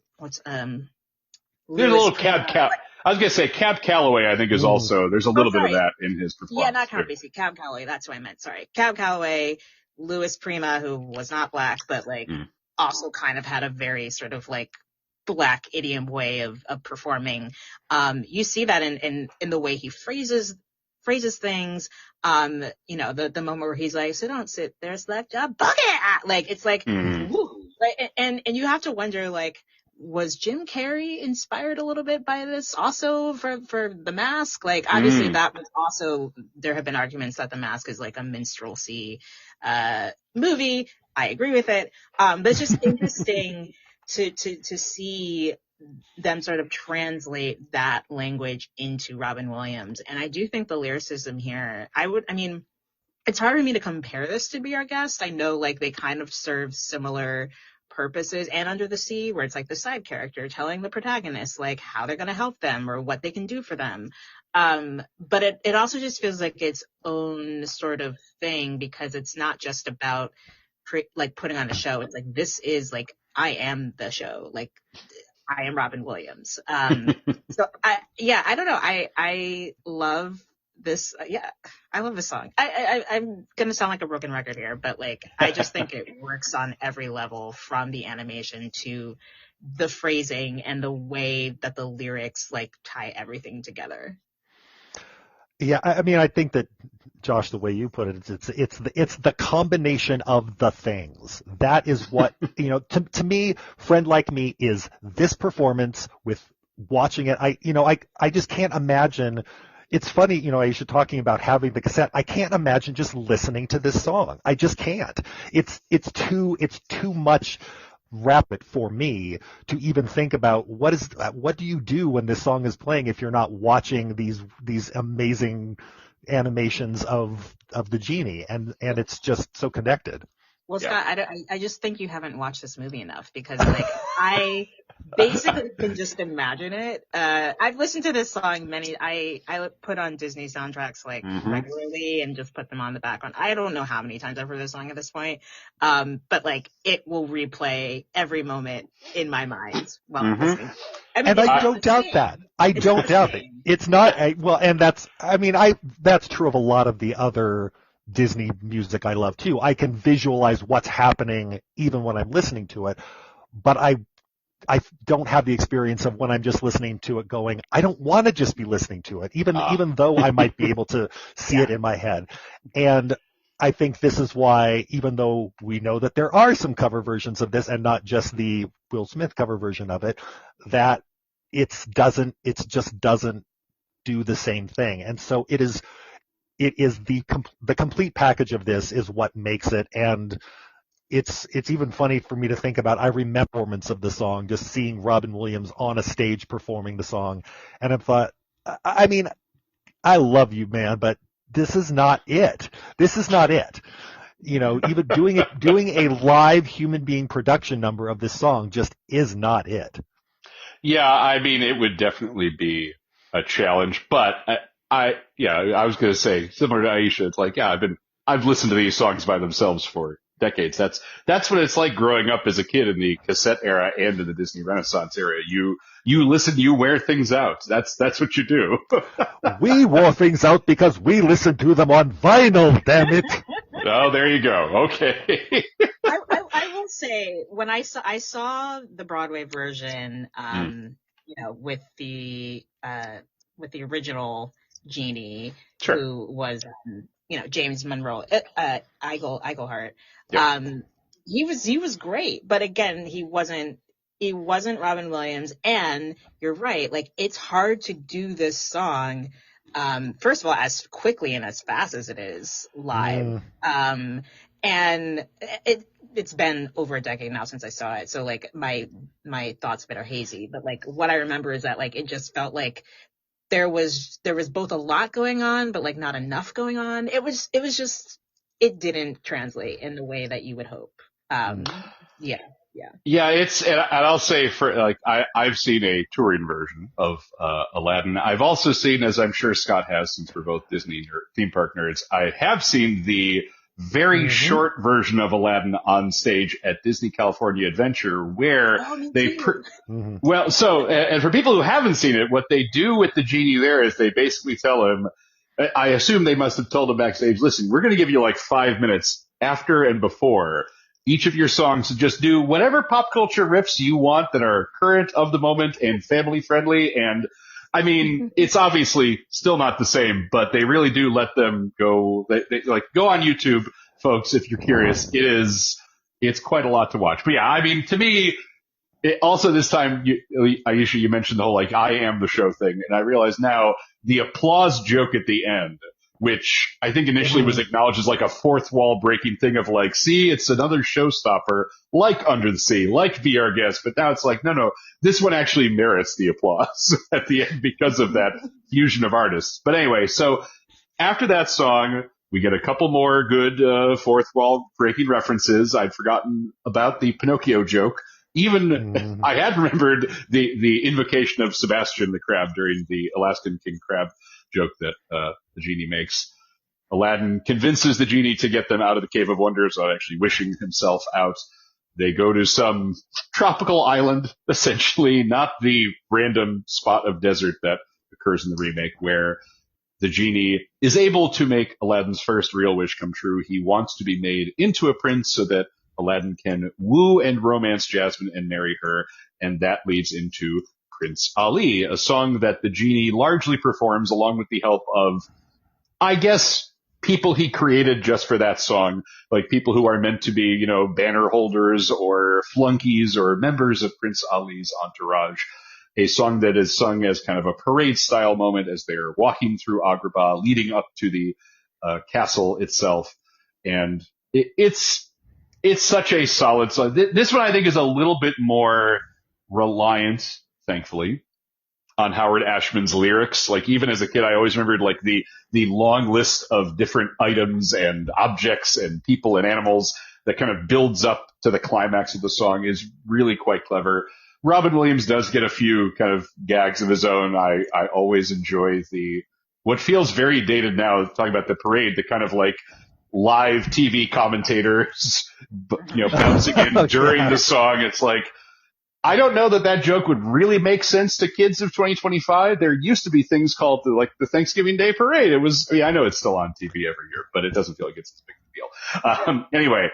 little Cab. I was going to say Cab Calloway, I think, is also, there's a little bit of that in his performance.
Yeah, not Count Basie, Cab Calloway, that's what I meant, sorry. Cab Calloway, Louis Prima, who was not Black, but like also kind of had a very sort of like Black idiom way of performing. You see that in the way he phrases things. The moment where he's like, so don't sit there, slack job, bucket! Like, it's like, woo. Like, and you have to wonder, like, was Jim Carrey inspired a little bit by this also for The Mask? Like, obviously that was also, there have been arguments that The Mask is like a minstrelsy movie. I agree with it. But it's just interesting to see them sort of translate that language into Robin Williams. And I do think the lyricism here, it's hard for me to compare this to Be Our Guest. I know like they kind of serve similar purposes, and Under the Sea, where it's like the side character telling the protagonist like how they're going to help them or what they can do for them. But it also just feels like its own sort of thing, because it's not just about like putting on a show. It's like, this is like, I am the show. Like, I am Robin Williams. So I don't know. I love this. I love this song. I'm going to sound like a broken record here, but like, I just think it works on every level, from the animation to the phrasing and the way that the lyrics like tie everything together.
Yeah, I mean, I think that, Josh, the way you put it, it's the combination of the things. That is what, to me, Friend Like Me is this performance with watching it. I just can't imagine. It's funny, Aisha, talking about having the cassette. I can't imagine just listening to this song. I just can't. It's too much rapid for me to even think about what do you do when this song is playing if you're not watching these amazing animations of the genie, and it's just so connected.
Well, Scott, I just think you haven't watched this movie enough, because like I basically can just imagine it. I've listened to this song I put on Disney soundtracks like regularly and just put them on the background. I don't know how many times I've heard this song at this point. But like, it will replay every moment in my mind while I'm listening. I mean,
and I don't doubt that. I don't doubt it. It's not and that's true of a lot of the other Disney music I love too. I can visualize what's happening even when I'm listening to it, but I don't have the experience of when I'm just listening to it going, I don't want to just be listening to it, even though I might be able to see it in my head. And I think this is why, even though we know that there are some cover versions of this and not just the Will Smith cover version of it, that it just doesn't do the same thing. And so it is the complete package of this is what makes it. And it's even funny for me to think about. I remember performance of the song, just seeing Robin Williams on a stage performing the song. And I thought, I mean, I love you, man, but this is not it. This is not it. Even doing a live human being production number of this song just is not it.
Yeah, I mean, it would definitely be a challenge, but I was going to say, similar to Aisha, it's like, I've listened to these songs by themselves for decades. That's what it's like growing up as a kid in the cassette era and in the Disney Renaissance era. You listen, you wear things out. That's what you do.
We wore things out because we listened to them on vinyl, damn it.
Oh, there you go. Okay.
I will say, when I saw the Broadway version, with the original Genie,
sure,
who was, James Monroe, Iglehart.
Yep.
He was great, but again, he wasn't Robin Williams. And you're right, like, it's hard to do this song, first of all, as quickly and as fast as it is live. And it's been over a decade now since I saw it, so like my thoughts a bit are hazy, but like, what I remember is that like, it just felt like there was both a lot going on, but like not enough going on. It was just, it didn't translate in the way that you would hope. Yeah.
It's, and I'll say, for like, I've seen a touring version of Aladdin. I've also seen, as I'm sure Scott has, since we're both Disney theme park nerds, I have seen the very short version of Aladdin on stage at Disney California Adventure, where well, so, and for people who haven't seen it, what they do with the genie there is they basically tell him, I assume they must have told him backstage, listen, we're going to give you like 5 minutes after and before each of your songs to just do whatever pop culture riffs you want that are current, of the moment, and family friendly. And I mean, it's obviously still not the same, but they really do let them go. They like, go on YouTube, folks, if you're curious. It's quite a lot to watch. But yeah, I mean, to me, also this time, Aisha, you mentioned the whole like, I am the show thing. And I realize now the applause joke at the end, which I think initially was acknowledged as like a fourth wall breaking thing of like, see, it's another showstopper, like Under the Sea, like Be Our Guest. But now it's like, no, this one actually merits the applause at the end because of that fusion of artists. But anyway, so after that song, We get a couple more good fourth wall breaking references. I'd forgotten about the Pinocchio joke. Even I had remembered the invocation of Sebastian the crab during the Alaskan king crab joke that the genie makes. Aladdin convinces the genie to get them out of the Cave of Wonders without actually wishing himself out. They go to some tropical island, essentially, not the random spot of desert that occurs in the remake, where the genie is able to make Aladdin's first real wish come true. He wants to be made into a prince so that Aladdin can woo and romance Jasmine and marry her, and that leads into Prince Ali, a song that the genie largely performs along with the help of, I guess, people he created just for that song, like people who are meant to be, banner holders or flunkies or members of Prince Ali's entourage. A song that is sung as kind of a parade style moment as they're walking through Agrabah, leading up to the castle itself. And it's such a solid song. This one I think is a little bit more reliant, thankfully, on Howard Ashman's lyrics. Like, even as a kid, I always remembered like the long list of different items and objects and people and animals that kind of builds up to the climax of the song is really quite clever. Robin Williams does get a few kind of gags of his own. I always enjoy what feels very dated now, talking about the parade, the kind of like live TV commentators, bouncing in during the song. It's like, I don't know that joke would really make sense to kids of 2025. There used to be things called the Thanksgiving Day Parade. I know it's still on TV every year, but it doesn't feel like it's as big of a deal. Anyway,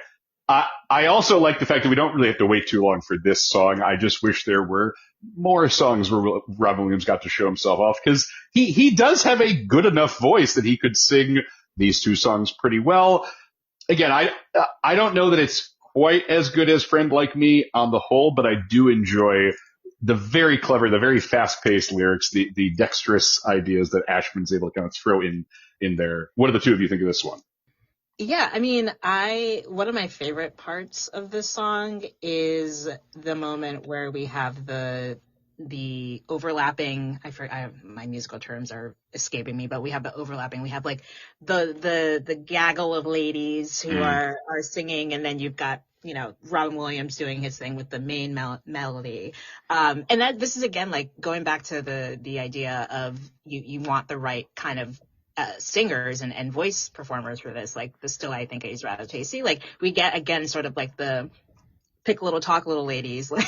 I also like the fact that we don't really have to wait too long for this song. I just wish there were more songs where Robin Williams got to show himself off, because he does have a good enough voice that he could sing these two songs pretty well. Again, I don't know that it's quite as good as Friend Like Me on the whole, but I do enjoy the very clever, the very fast-paced lyrics, the dexterous ideas that Ashman's able to kind of throw in there. What do the two of you think of this one?
Yeah, I mean, one of my favorite parts of this song is the moment where we have the overlapping, my musical terms are escaping me, but we have the overlapping, we have like the gaggle of ladies who are singing, and then you've got, Robin Williams doing his thing with the main melody. And this is again, like going back to the idea of you want the right kind of singers and voice performers for this. Like the Still I Think He's Rather Tasty. Like we get again sort of like the pick little talk little ladies, like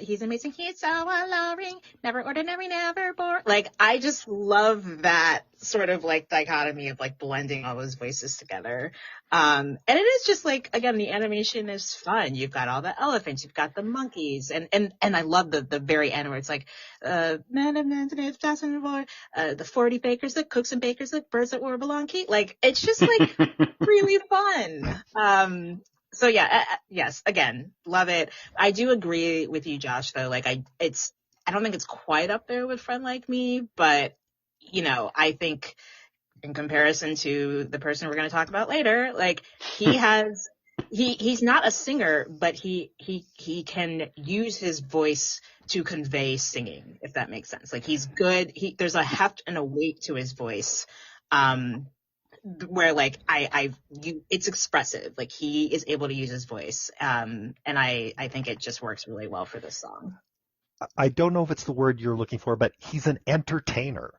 he's amazing, he's so alluring, never ordinary, never bored. Like I just love that sort of like dichotomy of like blending all those voices together. And it is just like, again, the animation is fun. You've got all the elephants, you've got the monkeys, and I love the very end where it's like, the 40 bakers, the cooks and bakers, the birds that warble on key. Like, it's just like really fun. So yeah, yes, again, love it. I do agree with you, Josh, though. Like I don't think it's quite up there with Friend Like Me, but I think in comparison to the person we're going to talk about later, like he's not a singer, but he can use his voice to convey singing, if that makes sense. Like he's good. There's a heft and a weight to his voice. Where like it's expressive, like he is able to use his voice, and I think it just works really well for this song.
I don't know if it's the word you're looking for, but he's an entertainer.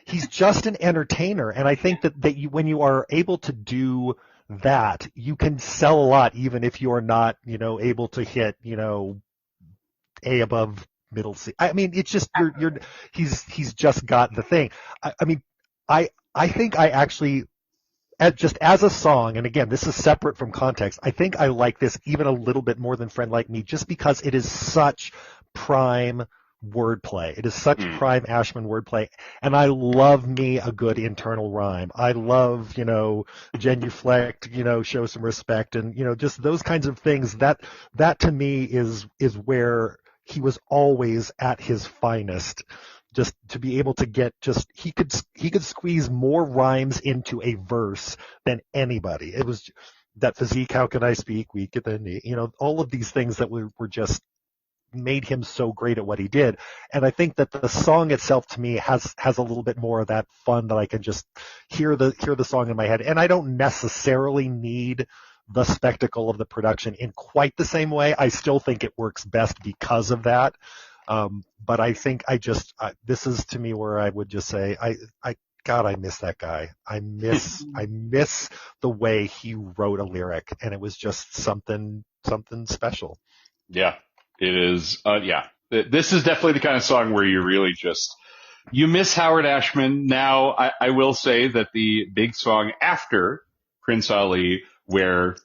He's just an entertainer, and I think that when you are able to do that, you can sell a lot, even if you're not able to hit A above middle C. I mean, it's just he's just got the thing. I think I actually, just as a song, and again, this is separate from context, I think I like this even a little bit more than Friend Like Me, just because it is such prime wordplay. It is such prime Ashman wordplay, and I love me a good internal rhyme. I love, genuflect, show some respect, and, just those kinds of things. That to me is where he was always at his finest. Just to be able to get he could squeeze more rhymes into a verse than anybody. It was that physique, how can I speak, weak at the knee, all of these things that were just made him so great at what he did. And I think that the song itself to me has a little bit more of that fun that I can just hear the song in my head. And I don't necessarily need the spectacle of the production in quite the same way. I still think it works best because of that. But I think this is to me where I would just say, God, I miss that guy. I miss the way he wrote a lyric, and it was just something special.
Yeah, it is. Yeah, this is definitely the kind of song where you really you miss Howard Ashman. Now, I will say that the big song after Prince Ali, where,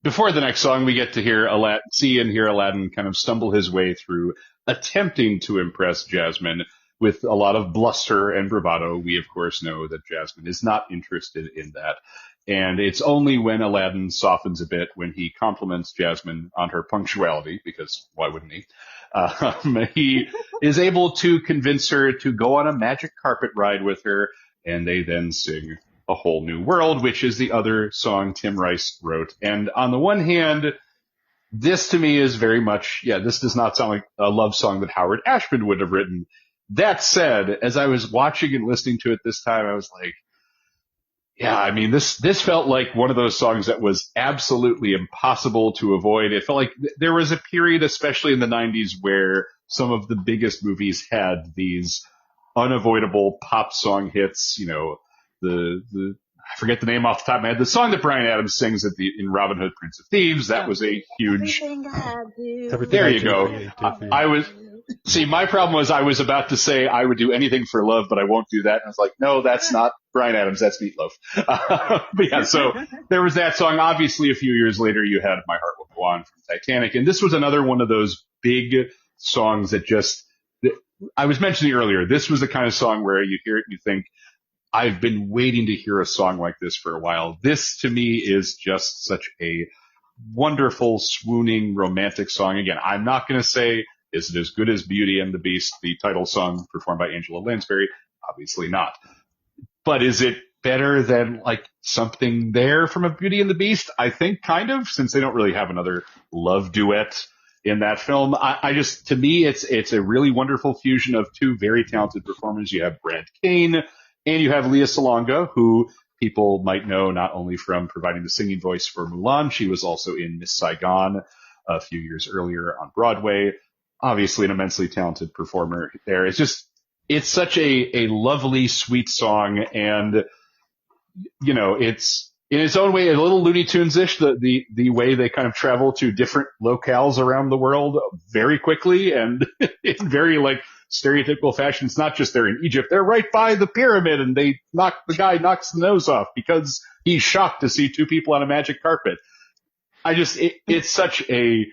before the next song, we get to hear Aladdin kind of stumble his way through attempting to impress Jasmine with a lot of bluster and bravado. We, of course, know that Jasmine is not interested in that. And it's only when Aladdin softens a bit, when he compliments Jasmine on her punctuality, because why wouldn't he? He is able to convince her to go on a magic carpet ride with her, and they then sing A Whole New World, which is the other song Tim Rice wrote. And on the one hand, this to me is very much, this does not sound like a love song that Howard Ashman would have written. That said, as I was watching and listening to it this time, I was like, this felt like one of those songs that was absolutely impossible to avoid. It felt like there was a period, especially in the 90s, where some of the biggest movies had these unavoidable pop song hits. I forget the name off the top of my head. The song that Bryan Adams sings in Robin Hood, Prince of Thieves, that was a huge. There you go. My problem was I was about to say I would do anything for love, but I won't do that. And I was like, no, that's not Bryan Adams. That's Meatloaf. But yeah, so there was that song. Obviously, a few years later, you had My Heart Will Go On from Titanic. And this was another one of those big songs that I was mentioning earlier. This was the kind of song where you hear it and you think, I've been waiting to hear a song like this for a while. This, to me, is just such a wonderful, swooning, romantic song. Again, I'm not going to say, is it as good as Beauty and the Beast, the title song performed by Angela Lansbury? Obviously not. But is it better than something there from a Beauty and the Beast? I think kind of, since they don't really have another love duet in that film. To me, it's a really wonderful fusion of two very talented performers. You have Brad Kane and you have Lea Salonga, who people might know not only from providing the singing voice for Mulan, she was also in Miss Saigon a few years earlier on Broadway. Obviously an immensely talented performer there. It's such a lovely, sweet song, and, it's in its own way a little Looney Tunes-ish, the way they kind of travel to different locales around the world very quickly and in very stereotypical fashion. It's not just they're in Egypt, they're right by the pyramid and the guy knocks the nose off because he's shocked to see two people on a magic carpet. It's such a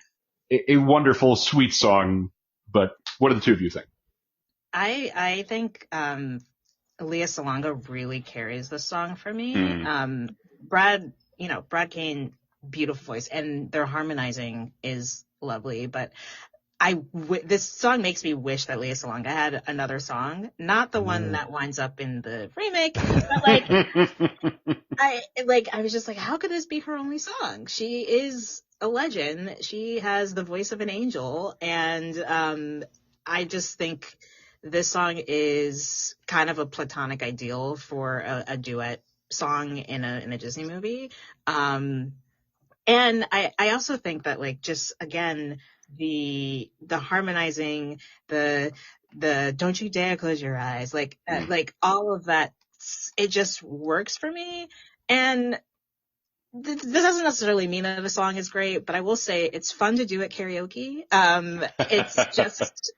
wonderful, sweet song. But what do the two of you think?
I think Lea Salonga really carries the song for me. Brad Kane, beautiful voice, and their harmonizing is lovely. But this song makes me wish that Lea Salonga had another song, not the one that winds up in the remake, but I was just like, how could this be her only song? She is a legend. She has the voice of an angel, and I just think this song is kind of a platonic ideal for a duet song in a Disney movie. And I also think that just again, the harmonizing, the don't you dare close your eyes, all of that, it just works for me. And this doesn't necessarily mean that the song is great, but I will say it's fun to do at karaoke. It's just,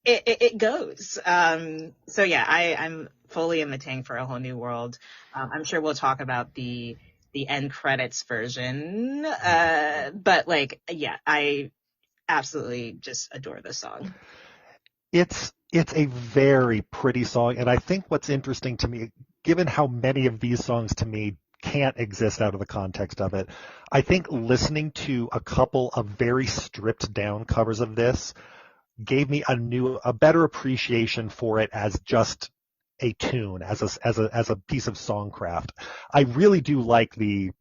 it goes. So yeah, I'm fully in the tank for A Whole New World. I'm sure we'll talk about the end credits version. But I absolutely just adore this song.
It's a very pretty song, and I think what's interesting to me, given how many of these songs to me can't exist out of the context of it, I think listening to a couple of very stripped down covers of this gave me a better appreciation for it as just a tune, as a piece of songcraft. I really do like the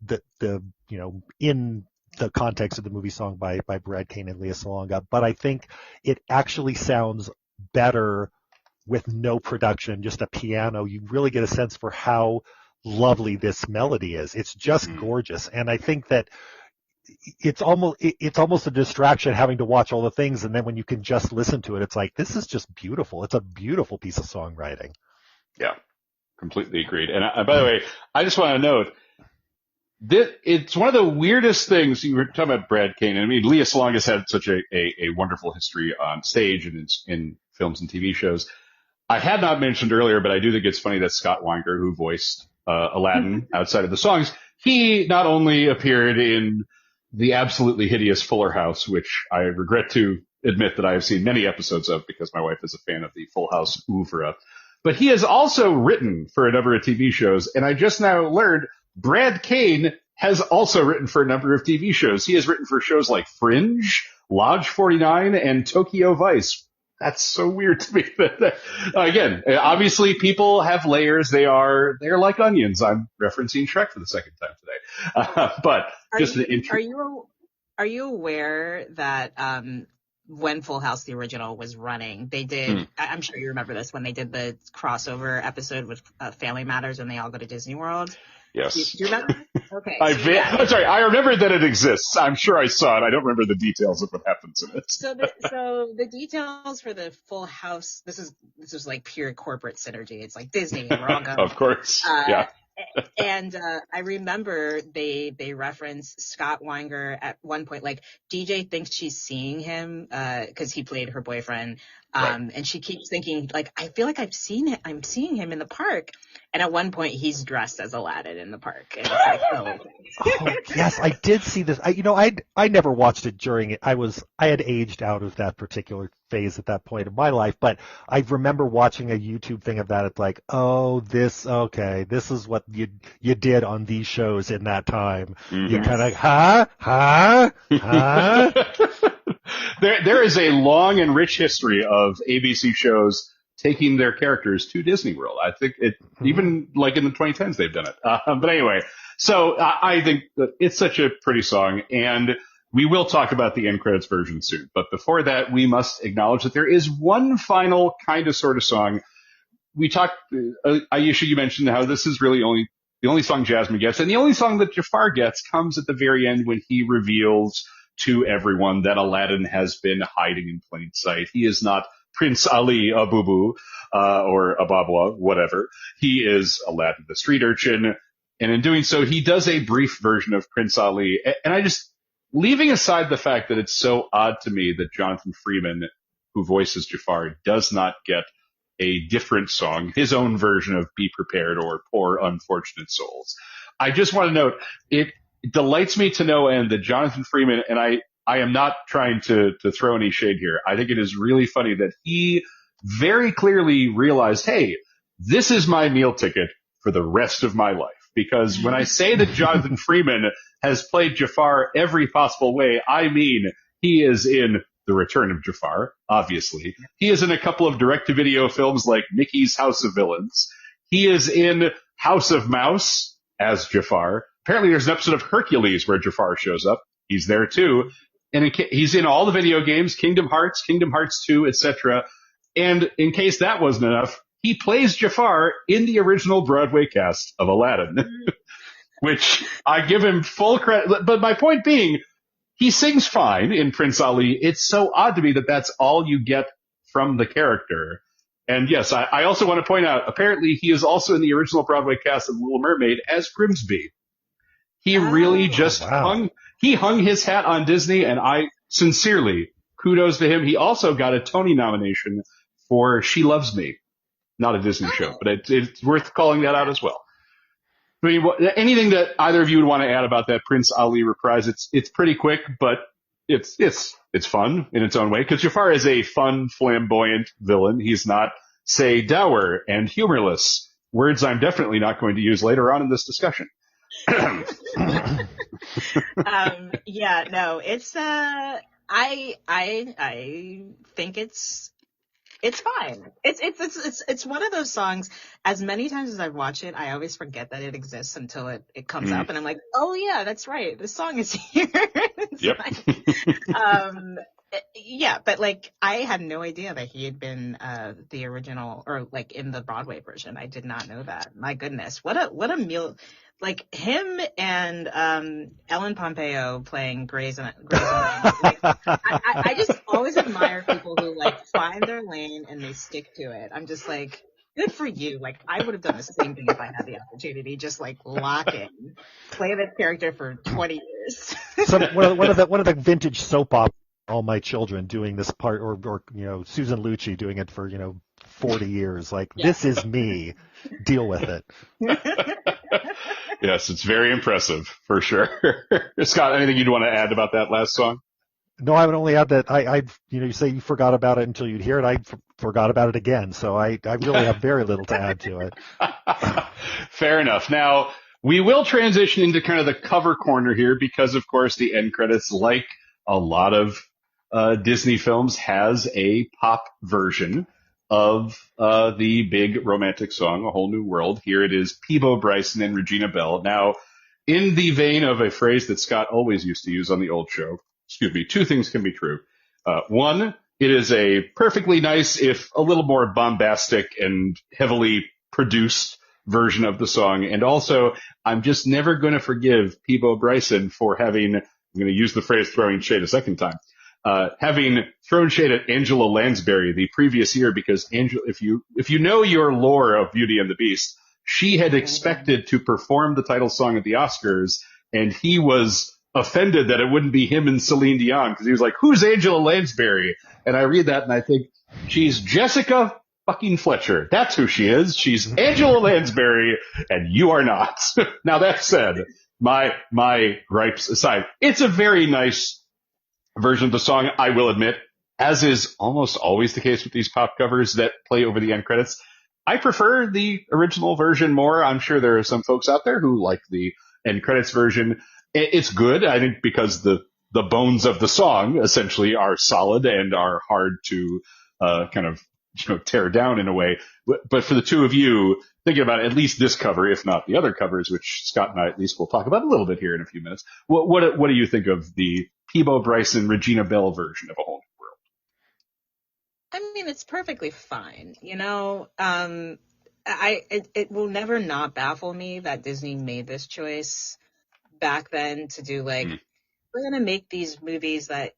in the context of the movie song by Brad Kane and Leah Salonga, but I think it actually sounds better with no production, just a piano. You really get a sense for how lovely this melody is. It's just gorgeous. And I think that it's almost a distraction having to watch all the things, and then when you can just listen to it, it's like, this is just beautiful. It's a beautiful piece of songwriting.
Yeah, completely agreed. And by the way, I just want to note, it's one of the weirdest things. You were talking about Brad Kane. I mean, Leah Salonga's had such a wonderful history on stage and in films and TV shows. I had not mentioned earlier, but I do think it's funny that Scott Weinger, who voiced Aladdin outside of the songs, he not only appeared in the absolutely hideous Fuller House, which I regret to admit that I have seen many episodes of because my wife is a fan of the Full House oeuvre, but he has also written for a number of TV shows. And I just now learned Brad Kane has also written for a number of TV shows. He has written for shows like Fringe, Lodge 49, and Tokyo Vice. That's so weird to me. Again, obviously people have layers. They're like onions. I'm referencing Shrek for the second time today. But
are you aware that when Full House, the original, was running, they did, I'm sure you remember this, when they did the crossover episode with Family Matters when they all go to Disney World?
Yes.
Do you remember? Okay.
I'm sorry. I remember that it exists. I'm sure I saw it. I don't remember the details of what happens in it.
So the details for the Full House, this is like pure corporate synergy. It's like Disney, and we're all going.
Of course. Yeah.
And I remember they reference Scott Weinger at one point, like DJ thinks she's seeing him because he played her boyfriend,
right.
And she keeps thinking, like, I feel like I'm seeing him in the park. And at one point, he's dressed as Aladdin in the park. And it's like,
oh, yes, I did see this. I never watched it during it. I had aged out of that particular phase at that point in my life, but I remember watching a YouTube thing of that. It's like, oh, this is what you did on these shows in that time. Mm-hmm. You kind of, huh?
There is a long and rich history of ABC shows taking their characters to Disney World. I think even like in the 2010s, they've done it. But anyway, so I think that it's such a pretty song, and we will talk about the end credits version soon. But before that, we must acknowledge that there is one final kind of sort of song. We talked, Aisha, you mentioned how this is really the only song Jasmine gets, and the only song that Jafar gets comes at the very end when he reveals to everyone that Aladdin has been hiding in plain sight. He is not Prince Ali Abubu, or Ababwa, whatever. He is Aladdin, the street urchin. And in doing so, he does a brief version of Prince Ali. And leaving aside the fact that it's so odd to me that Jonathan Freeman, who voices Jafar, does not get a different song, his own version of Be Prepared or Poor Unfortunate Souls. I just want to note, it delights me to no end that Jonathan Freeman, and I am not trying to throw any shade here. I think it is really funny that he very clearly realized, hey, this is my meal ticket for the rest of my life. Because when I say that Jonathan Freeman has played Jafar every possible way, I mean he is in The Return of Jafar, obviously. He is in a couple of direct-to-video films like Mickey's House of Villains. He is in House of Mouse as Jafar. Apparently there's an episode of Hercules where Jafar shows up. He's there too. And he's in all the video games, Kingdom Hearts 2, etc. And in case that wasn't enough, he plays Jafar in the original Broadway cast of Aladdin, which I give him full credit. But my point being, he sings fine in Prince Ali. It's so odd to me that that's all you get from the character. And yes, I also want to point out, apparently he is also in the original Broadway cast of Little Mermaid as Grimsby. He really just hung his hat on Disney, and I sincerely, kudos to him. He also got a Tony nomination for She Loves Me. Not a Disney show, but it's worth calling that out as well. I mean, anything that either of you would want to add about that Prince Ali reprise? It's pretty quick, but it's fun in its own way, because Jafar is a fun, flamboyant villain. He's not, say, dour and humorless, words I'm definitely not going to use later on in this discussion.
Yeah, no, it's I think it's It's fine. It's one of those songs. As many times as I've watched it, I always forget that it exists until it comes up, and I'm like, oh yeah, that's right. This song is here. It's
Yep.
Yeah, but like I had no idea that he had been the original or like in the Broadway version. I did not know that. My goodness, what a meal! Like him and Ellen Pompeo playing Grey's Anatomy. Like, I just always admire people who like find their lane and they stick to it. I'm just like, good for you. Like I would have done the same thing if I had the opportunity. Just like lock in, play this character for 20 years.
So one of the vintage soap operas. All My Children doing this part, or Susan Lucci doing it for 40 years. Like This is me. Deal with it.
Yes, it's very impressive for sure. Scott, anything you'd want to add about that last song?
No, I would only add that you say you forgot about it until you'd hear it. I forgot about it again, so I really have very little to add to it.
Fair enough. Now we will transition into kind of the cover corner here because, of course, the end credits, like a lot of Disney films, has a pop version of the big romantic song, A Whole New World. Here it is, Peabo Bryson and Regina Belle. Now, in the vein of a phrase that Scott always used to use on the old show, two things can be true. One, it is a perfectly nice, if a little more bombastic and heavily produced version of the song. And also, I'm just never going to forgive Peabo Bryson for having, I'm going to use the phrase throwing shade a second time, having thrown shade at Angela Lansbury the previous year, because Angela, if you know your lore of Beauty and the Beast, she had expected to perform the title song at the Oscars, and he was offended that it wouldn't be him and Celine Dion, because he was like, who's Angela Lansbury? And I read that and I think, she's Jessica fucking Fletcher. That's who she is. She's Angela Lansbury, and you are not. Now that said, my gripes aside, it's a very nice version of the song, I will admit, as is almost always the case with these pop covers that play over the end credits. I prefer the original version more. I'm sure there are some folks out there who like the end credits version. It's good, I think, because the bones of the song essentially are solid and are hard to kind of tear down in a way. But for the two of you, thinking about at least this cover, if not the other covers, which Scott and I at least will talk about a little bit here in a few minutes, what do you think of the Peabo Bryson, Regina Belle version of A Whole New World?
I mean, it's perfectly fine. It will never not baffle me that Disney made this choice back then to do like, we're going to make these movies that,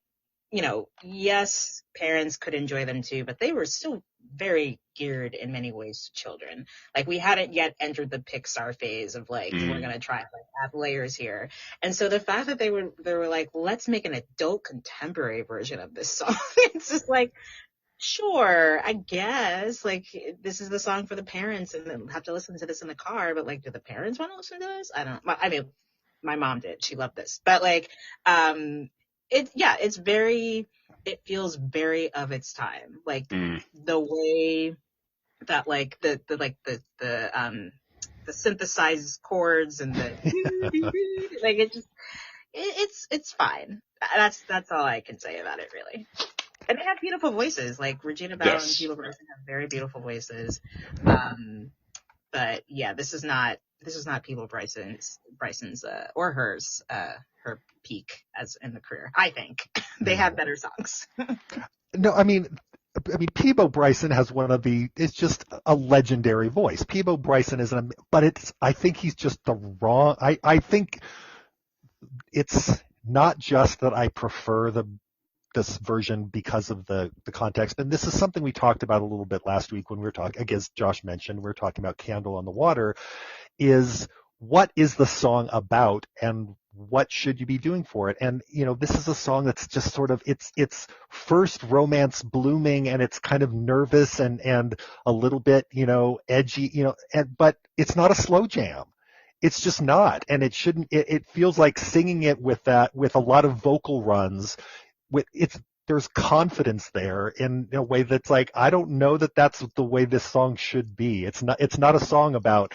yes, parents could enjoy them too, but they were still very geared in many ways to children. Like we hadn't yet entered the Pixar phase of like, we're going to try to have layers here. And so the fact that they were like, let's make an adult contemporary version of this song. It's just like, sure, I guess, like, this is the song for the parents and they'll have to listen to this in the car, but like, do the parents want to listen to this? I don't know. I mean, my mom did. She loved this. But like, it feels very of its time. Like the way that like the synthesized chords and the like it's fine. That's all I can say about it, really. And they have beautiful voices. Like Regina Belle and Peabo Bryson have very beautiful voices. But yeah, this is not Peabo Bryson's or hers her peak as in the career. I think they have better songs.
No, I mean Peabo Bryson has it's just a legendary voice. Peabo Bryson I think he's just the wrong. I think it's not just that I prefer this version because of the context. And this is something we talked about a little bit last week when we were talking, as Josh mentioned, we were talking about Candle on the Water, is what is the song about and what should you be doing for it? And, this is a song that's just sort of, it's first romance blooming and it's kind of nervous and a little bit, edgy, but it's not a slow jam. It's just not. And it shouldn't, it feels like singing it with a lot of vocal runs. There's confidence there in a way that's like, I don't know that that's the way this song should be. It's not a song about,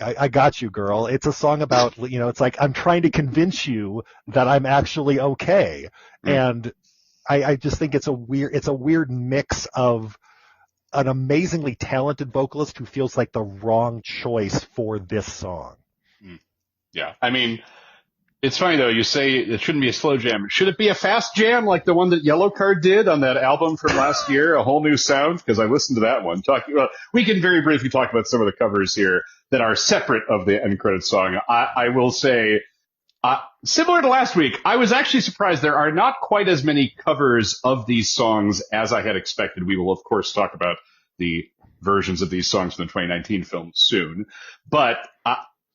I got you, girl. It's a song about, it's like, I'm trying to convince you that I'm actually okay. And I just think it's a weird mix of an amazingly talented vocalist who feels like the wrong choice for this song.
Yeah. I mean, it's funny though, you say it shouldn't be a slow jam. Should it be a fast jam like the one that Yellowcard did on that album from last year, A Whole New Sound? Because I listened to that one. We can very briefly talk about some of the covers here that are separate of the end credits song. I will say, similar to last week, I was actually surprised there are not quite as many covers of these songs as I had expected. We will, of course, talk about the versions of these songs from the 2019 film soon. But,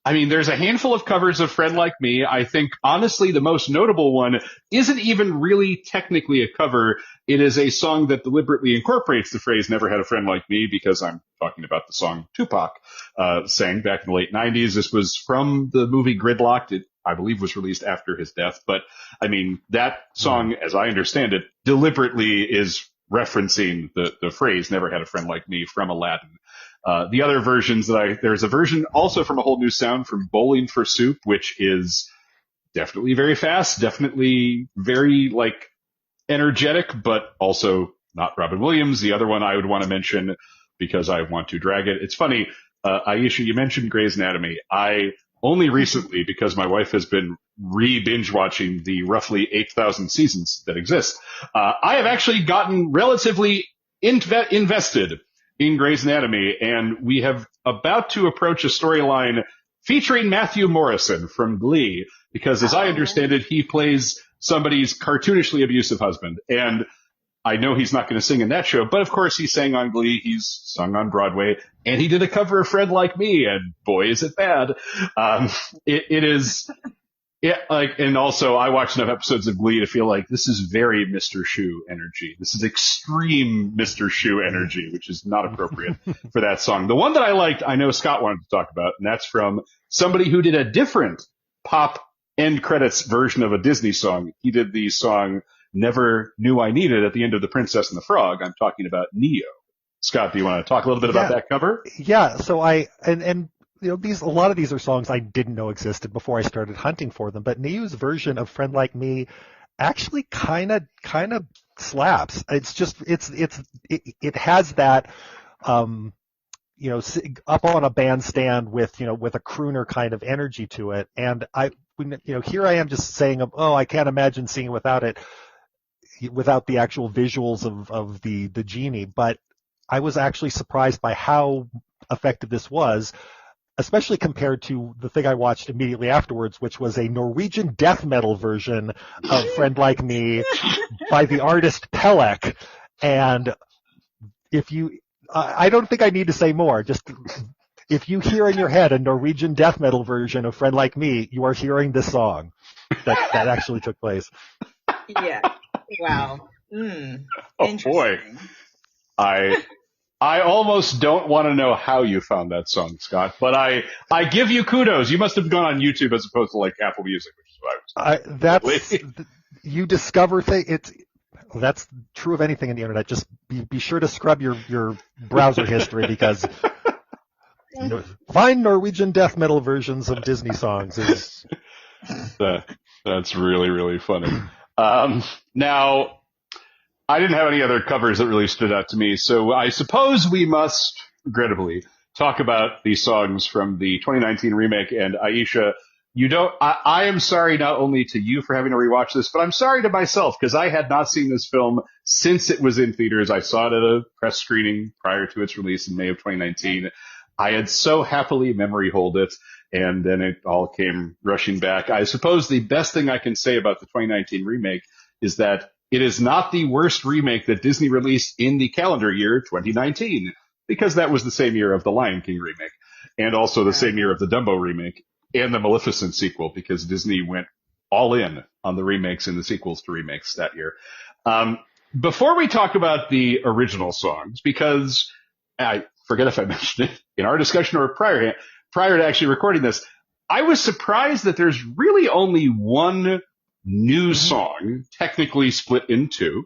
I mean, there's a handful of covers of Friend Like Me. I think, honestly, the most notable one isn't even really technically a cover. It is a song that deliberately incorporates the phrase "never had a friend like me," because I'm talking about the song Tupac sang back in the late 90s. This was from the movie Gridlocked. It, I believe, was released after his death. But, I mean, that song, as I understand it, deliberately is referencing the phrase "never had a friend like me" from Aladdin. The other versions there's a version also from A Whole New Sound from Bowling for Soup, which is definitely very fast, definitely very energetic, but also not Robin Williams. The other one I would want to mention because I want to drag it. It's funny, Aisha, you mentioned Grey's Anatomy. I only recently, because my wife has been binge watching the roughly 8,000 seasons that exist, I have actually gotten relatively invested in Grey's Anatomy, and we have about to approach a storyline featuring Matthew Morrison from Glee, because as I understand it, he plays somebody's cartoonishly abusive husband. And I know he's not going to sing in that show, but of course he sang on Glee, he's sung on Broadway, and he did a cover of Friend Like Me, and boy, is it bad. It is... Yeah, and also I watched enough episodes of Glee to feel like this is very Mr. Shoe energy. This is extreme Mr. Shoe energy, which is not appropriate for that song. The one that I liked, I know Scott wanted to talk about, and that's from somebody who did a different pop end credits version of a Disney song. He did the song Never Knew I Needed at the end of The Princess and the Frog. I'm talking about Neo. Scott, do you want to talk a little bit about that cover?
Yeah, so a lot of these are songs I didn't know existed before I started hunting for them, but Neo's version of Friend Like Me actually kind of slaps. It's just, it has that, up on a bandstand with a crooner kind of energy to it. And here I am just saying, I can't imagine singing without it, without the actual visuals of the genie. But I was actually surprised by how effective this was, especially compared to the thing I watched immediately afterwards, which was a Norwegian death metal version of Friend Like Me by the artist Pelek. And I don't think I need to say more. Just if you hear in your head a Norwegian death metal version of Friend Like Me, you are hearing this song that actually took place.
Yeah. Wow.
Oh boy. I almost don't want to know how you found that song, Scott, but I give you kudos. You must have gone on YouTube as opposed to Apple Music, which is what I was
you discover things. That's true of anything on the internet. Just be sure to scrub your browser history, because find Norwegian death metal versions of Disney songs is
that's really, really funny. Now, I didn't have any other covers that really stood out to me, so I suppose we must, regrettably, talk about these songs from the 2019 remake. And Aisha, I am sorry not only to you for having to rewatch this, but I'm sorry to myself, because I had not seen this film since it was in theaters. I saw it at a press screening prior to its release in May of 2019. I had so happily memory holed it, and then it all came rushing back. I suppose the best thing I can say about the 2019 remake is that it is not the worst remake that Disney released in the calendar year 2019, because that was the same year of the Lion King remake, and also the same year of the Dumbo remake and the Maleficent sequel, because Disney went all in on the remakes and the sequels to remakes that year. Before we talk about the original songs, because I forget if I mentioned it in our discussion or prior to actually recording this, I was surprised that there's really only one new song, technically split in two.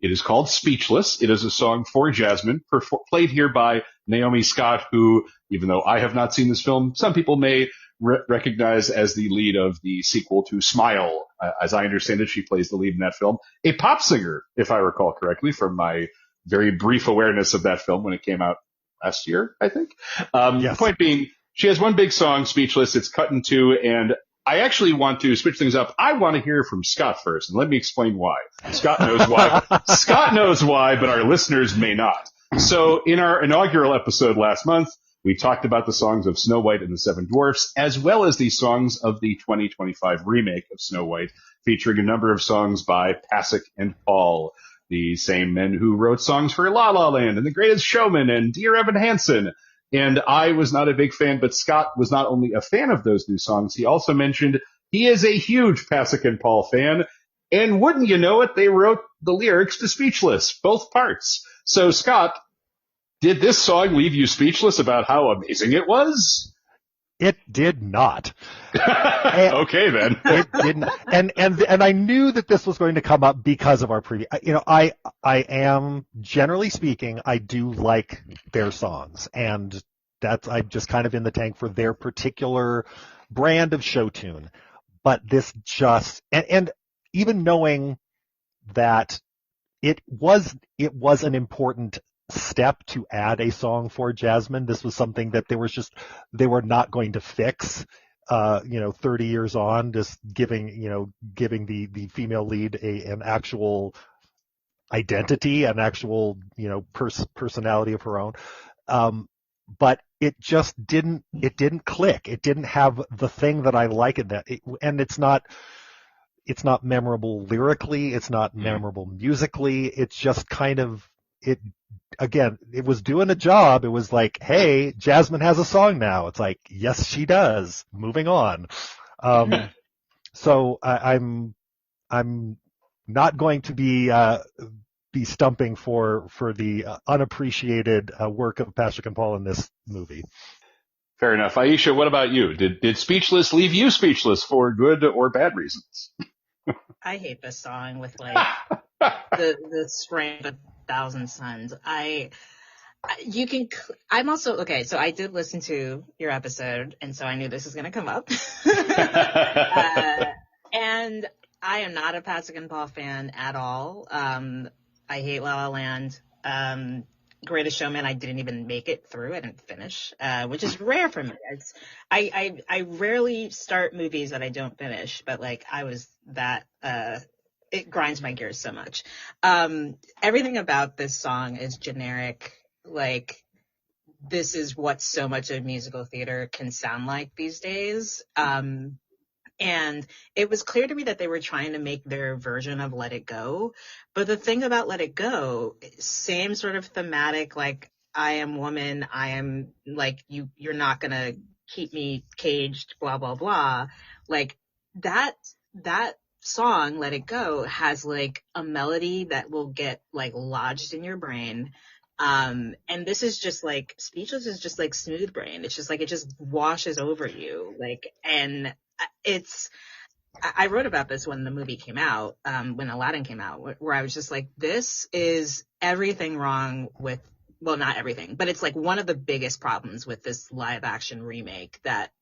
It is called Speechless. It is a song for Jasmine, played here by Naomi Scott, who, even though I have not seen this film, some people may recognized as the lead of the sequel to Smile. As I understand it, she plays the lead in that film. A pop singer, if I recall correctly, from my very brief awareness of that film when it came out last year, I think.
Yes.
The point being, she has one big song, Speechless. It's cut in two, and I actually want to switch things up. I want to hear from Scott first, and let me explain why. Scott knows why. Scott knows why, but our listeners may not. So in our inaugural episode last month, we talked about the songs of Snow White and the Seven Dwarfs, as well as the songs of the 2025 remake of Snow White, featuring a number of songs by Pasek and Paul, the same men who wrote songs for La La Land and The Greatest Showman and Dear Evan Hansen. And I was not a big fan, but Scott was not only a fan of those new songs, he also mentioned he is a huge Pasek and Paul fan. And wouldn't you know it, they wrote the lyrics to Speechless, both parts. So Scott, did this song leave you speechless about how amazing it was?
It did not.
Okay, then.
It didn't. And I knew that this was going to come up because of our previous. I am, generally speaking, I do like their songs, and I'm just kind of in the tank for their particular brand of show tune. But this just, and even knowing that it was an important step to add a song for Jasmine. This was something that they were not going to fix, 30 years on, just giving the female lead an actual identity, an actual, personality of her own. But it just didn't click. It didn't have the thing that I like in that. And it's not memorable lyrically. It's not memorable musically. It's just kind of, it was doing a job. It was like, hey, Jasmine has a song now. It's like, yes, she does. Moving on. So I'm not going to be stumping for the unappreciated work of Pasek and Paul in this movie.
Fair enough. Aisha, what about you? Did Speechless leave you speechless for good or bad reasons?
I hate this song with the strength of 1,000 suns. I'm also, okay, so I did listen to your episode, and so I knew this was going to come up. And I am not a Pasek and Paul fan at all. I hate La La Land. Greatest Showman, I didn't even make it through. I didn't finish, which is rare for me. I rarely start movies that I don't finish, but I was that, it grinds my gears so much. Everything about this song is generic. This is what so much of musical theater can sound like these days. And it was clear to me that they were trying to make their version of Let It Go. But the thing about Let It Go, same sort of thematic, I am woman, I am you're not going to keep me caged, blah, blah, blah. That song, Let It Go, has a melody that will get lodged in your brain. And this is just Speechless is just smooth brain. It's just it just washes over you. And I wrote about this when the movie came out, when Aladdin came out, where I was just this is everything wrong with, well, not everything, but it's one of the biggest problems with this live action remake that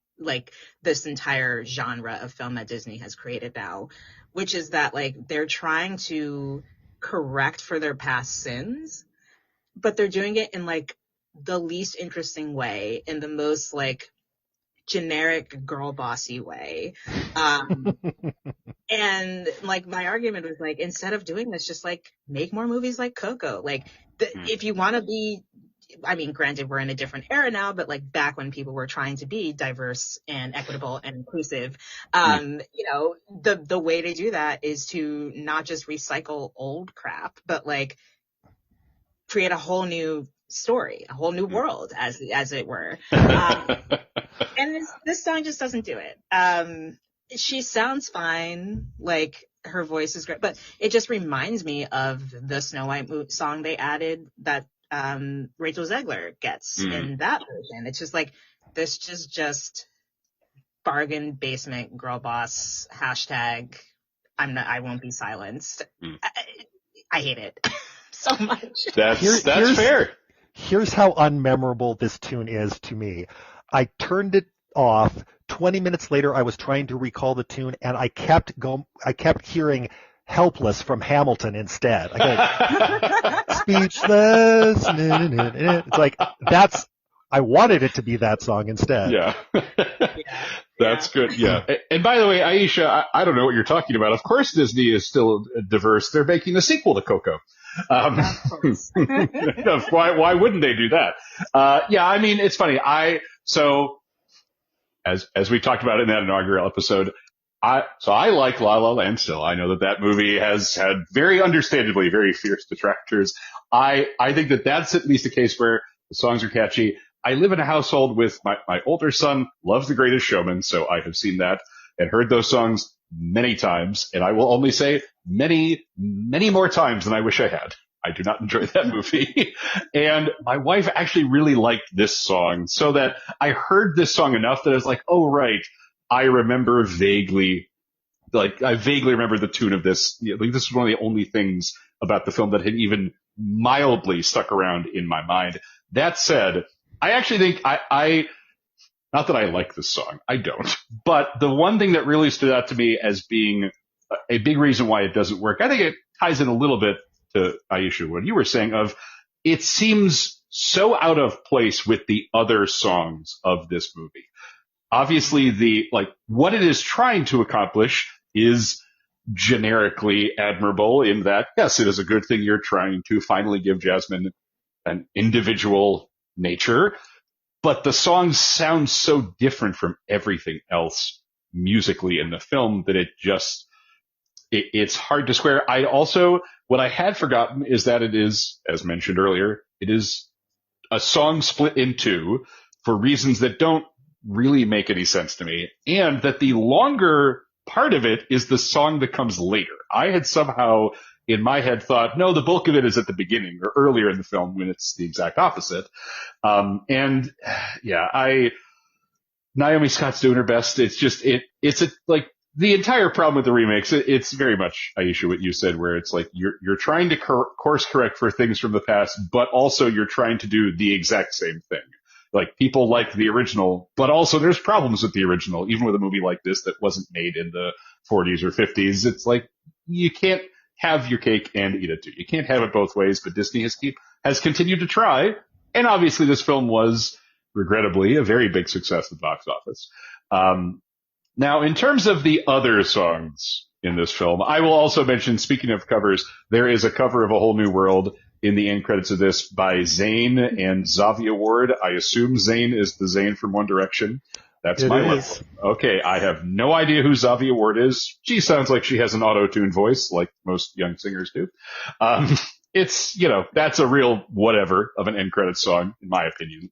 this entire genre of film that Disney has created now, which is that they're trying to correct for their past sins, but they're doing it in the least interesting way, in the most generic girl bossy way. And my argument was instead of doing this, just make more movies like Coco. If you want to be, I mean, granted, we're in a different era now, but back when people were trying to be diverse and equitable and inclusive, the way to do that is to not just recycle old crap, but create a whole new story, a whole new world, as it were. And this song just doesn't do it. She sounds fine, her voice is great, but it just reminds me of the Snow White song they added that Rachel Zegler gets in that version. It's just this just bargain basement girl boss hashtag. I won't be silenced. I hate it so much.
That's fair.
Here's how unmemorable this tune is to me. I turned it off 20 minutes later, I was trying to recall the tune, and I kept hearing "Helpless" from Hamilton instead. I go, speechless. It's like I wanted it to be that song instead.
Yeah. That's good. Yeah. And by the way, Aisha, I don't know what you're talking about. Of course, Disney is still diverse. They're making a sequel to Coco. Why wouldn't they do that? Yeah, I mean, it's funny. So as we talked about in that inaugural episode, I like La La Land still. I know that movie has had very understandably very fierce detractors. I think that's at least a case where the songs are catchy. I live in a household with my older son loves The Greatest Showman, so I have seen that and heard those songs many times, and I will only say many, many more times than I wish I had. I do not enjoy that movie. And my wife actually really liked this song, so that I heard this song enough that I was like, oh, right, I vaguely remember the tune of this. Like, this is one of the only things about the film that had even mildly stuck around in my mind. That said, I actually think not that I like this song, I don't, but the one thing that really stood out to me as being a big reason why it doesn't work, I think it ties in a little bit to Aisha, what you were saying of, it seems so out of place with the other songs of this movie. Obviously, what it is trying to accomplish is generically admirable in that, yes, it is a good thing you're trying to finally give Jasmine an individual nature, but the songs sound so different from everything else musically in the film that it's hard to square. What I had forgotten is that it is, as mentioned earlier, it is a song split in two for reasons that don't really make any sense to me, and that the longer part of it is the song that comes later. I had somehow in my head thought, no, the bulk of it is at the beginning or earlier in the film, when it's the exact opposite. Naomi Scott's doing her best. It's just, the entire problem with the remakes, it's very much, Aisha, what you said, where it's like you're trying to course correct for things from the past, but also you're trying to do the exact same thing. Like, people like the original, but also there's problems with the original, even with a movie like this that wasn't made in the 40s or 50s. It's like, you can't have your cake and eat it too. You can't have it both ways, but Disney has continued to try. And obviously this film was, regrettably, a very big success at the box office. Now, in terms of the other songs in this film, I will also mention, speaking of covers, there is a cover of A Whole New World in the end credits of this by Zayn and Xavier Ward. I assume Zayn is the Zayn from One Direction. That's my one. Okay, I have no idea who Xavier Ward is. She sounds like she has an auto-tuned voice, like most young singers do. It's, that's a real whatever of an end credits song, in my opinion.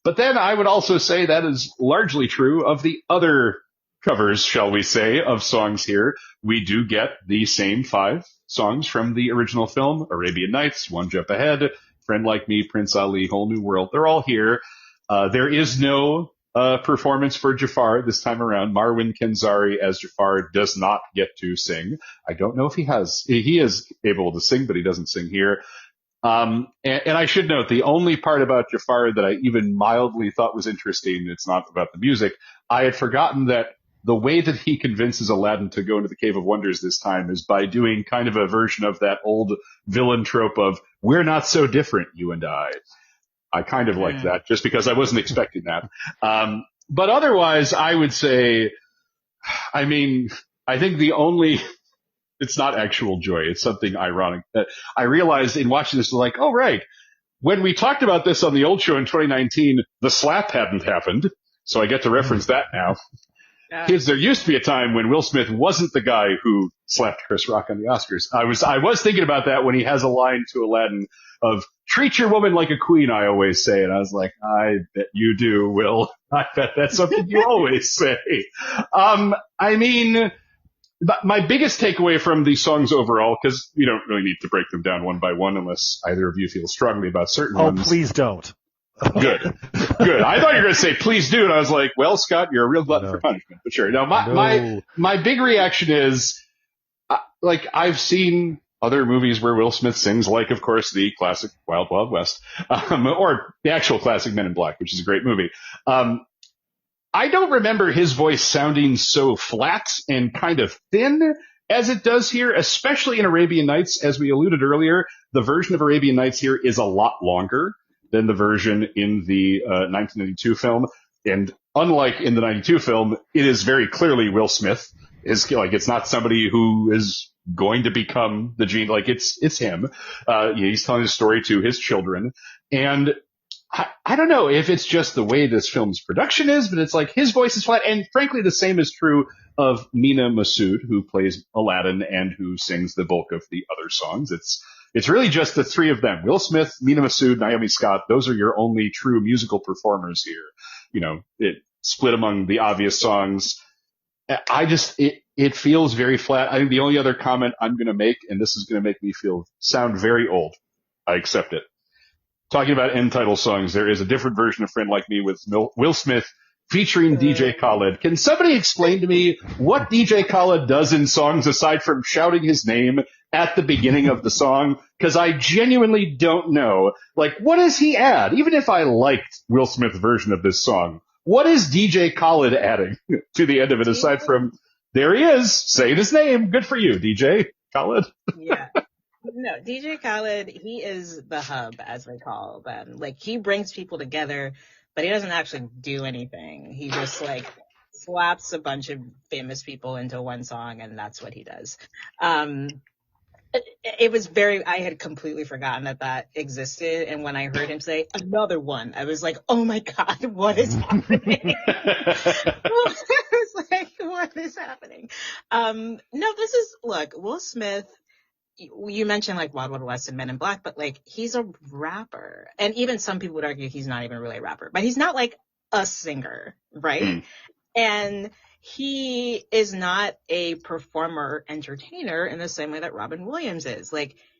But then I would also say that is largely true of the other covers, shall we say, of songs here. We do get the same 5 songs from the original film: Arabian Nights, One Jump Ahead, Friend Like Me, Prince Ali, Whole New World. They're all here. There is no performance for Jafar this time around. Marwan Kenzari as Jafar does not get to sing. I don't know if he is able to sing, but he doesn't sing here. And I should note, the only part about Jafar that I even mildly thought was interesting, it's not about the music, I had forgotten that the way that he convinces Aladdin to go into the Cave of Wonders this time is by doing kind of a version of that old villain trope of, we're not so different, you and I. I kind of like that, just because I wasn't expecting that. But otherwise, I would say, I think it's not actual joy. It's something ironic that I realized in watching this, like, oh, right. When we talked about this on the old show in 2019, the slap hadn't happened. So I get to reference that now. Kids, there used to be a time when Will Smith wasn't the guy who slapped Chris Rock on the Oscars. I was thinking about that when he has a line to Aladdin of, treat your woman like a queen, I always say. And I was like, I bet you do, Will. I bet that's something you always say. My biggest takeaway from these songs overall, because we don't really need to break them down one by one unless either of you feel strongly about certain ones.
Oh, please don't.
Good. I thought you were going to say, please do. And I was like, well, Scott, you're a real glutton for punishment. But sure. No, my big reaction is, I've seen other movies where Will Smith sings, like, of course, the classic Wild Wild West, or the actual classic Men in Black, which is a great movie. I don't remember his voice sounding so flat and kind of thin as it does here, especially in Arabian Nights. As we alluded earlier, the version of Arabian Nights here is a lot longer than the version in the 1992 film. And unlike in the 92 film, it is very clearly Will Smith. It's not somebody who is going to become the genie. Like, it's him. He's telling his story to his children. And I don't know if it's just the way this film's production is, but it's like his voice is flat. And frankly, the same is true of Mina Massoud, who plays Aladdin and who sings the bulk of the other songs. It's really just the three of them. Will Smith, Mina Massoud, Naomi Scott. Those are your only true musical performers here. It split among the obvious songs. It feels very flat. I think the only other comment I'm going to make, and this is going to make me sound very old. I accept it. Talking about end title songs, there is a different version of Friend Like Me with Will Smith featuring DJ Khaled. Can somebody explain to me what DJ Khaled does in songs aside from shouting his name at the beginning of the song? Because I genuinely don't know. Like, what does he add? Even if I liked Will Smith's version of this song, what is DJ Khaled adding to the end of it aside from, there he is, saying his name? Good for you, DJ Khaled.
Yeah. No, DJ Khaled, he is the hub, as they call them. Like, he brings people together, but he doesn't actually do anything. He just, slaps a bunch of famous people into one song, and that's what he does. It was I had completely forgotten that existed, and when I heard him say, another one, I was like, oh my God, what is happening? I was like, what is happening? No, look, Will Smith, you mentioned Wild Wild West and Men in Black, but he's a rapper, and even some people would argue he's not even really a rapper, but he's not a singer, right? And he is not a performer entertainer in the same way that Robin Williams is.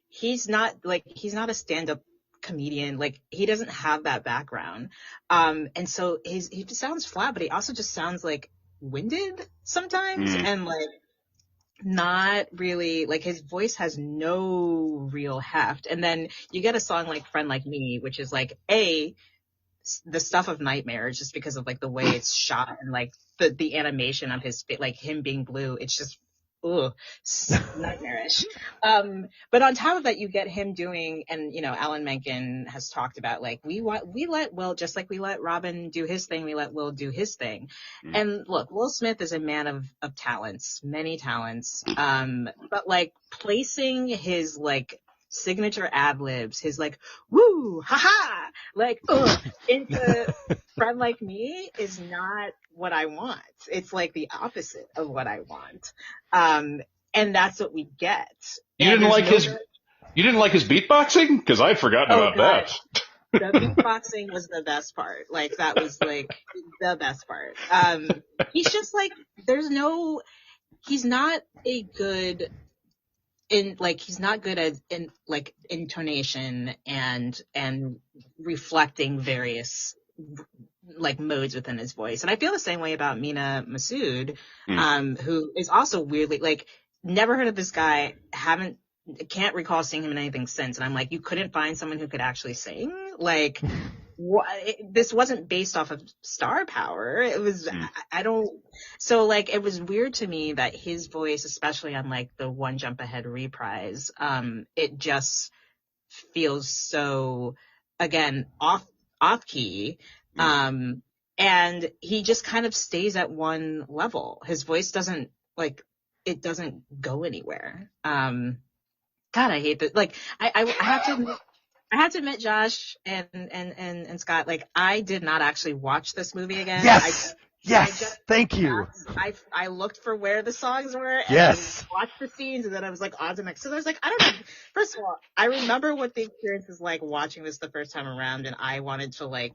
He's not a stand-up comedian. He doesn't have that background. And so he just sounds flat, but he also just sounds winded sometimes, and not really, his voice has no real heft. And then you get a song like Friend Like Me, which is the stuff of nightmares, just because of the way it's shot and the animation of his him being blue. It's just nightmarish. But on top of that, you get him doing, and Alan Menken has talked about we let Will, just like we let Robin do his thing, we let Will do his thing. And look, Will Smith is a man of talents, many talents. But placing his signature ad libs, his woo, haha, into Friend Like Me is not what I want. It's the opposite of what I want. And that's what we get.
You didn't like his beatboxing? Because I'd forgotten about that.
The beatboxing was the best part. That was the best part. He's just he's not a good he's not good at intonation and reflecting various modes within his voice. And I feel the same way about Mina Massoud, who is also weirdly never heard of this guy, can't recall seeing him in anything since. And I'm you couldn't find someone who could actually sing? This wasn't based off of star power. It was, so it was weird to me that his voice, especially on the One Jump Ahead reprise, it just feels so, again, off key. And he just kind of stays at one level. His voice doesn't it doesn't go anywhere. God, I hate that. I have to admit, Josh and Scott, I did not actually watch this movie again.
Yes. Thank you.
I looked for where the songs were and
yes.
I watched the scenes, and then I was on to next. So I was I don't know. First of all, I remember what the experience was like watching this the first time around, and I wanted to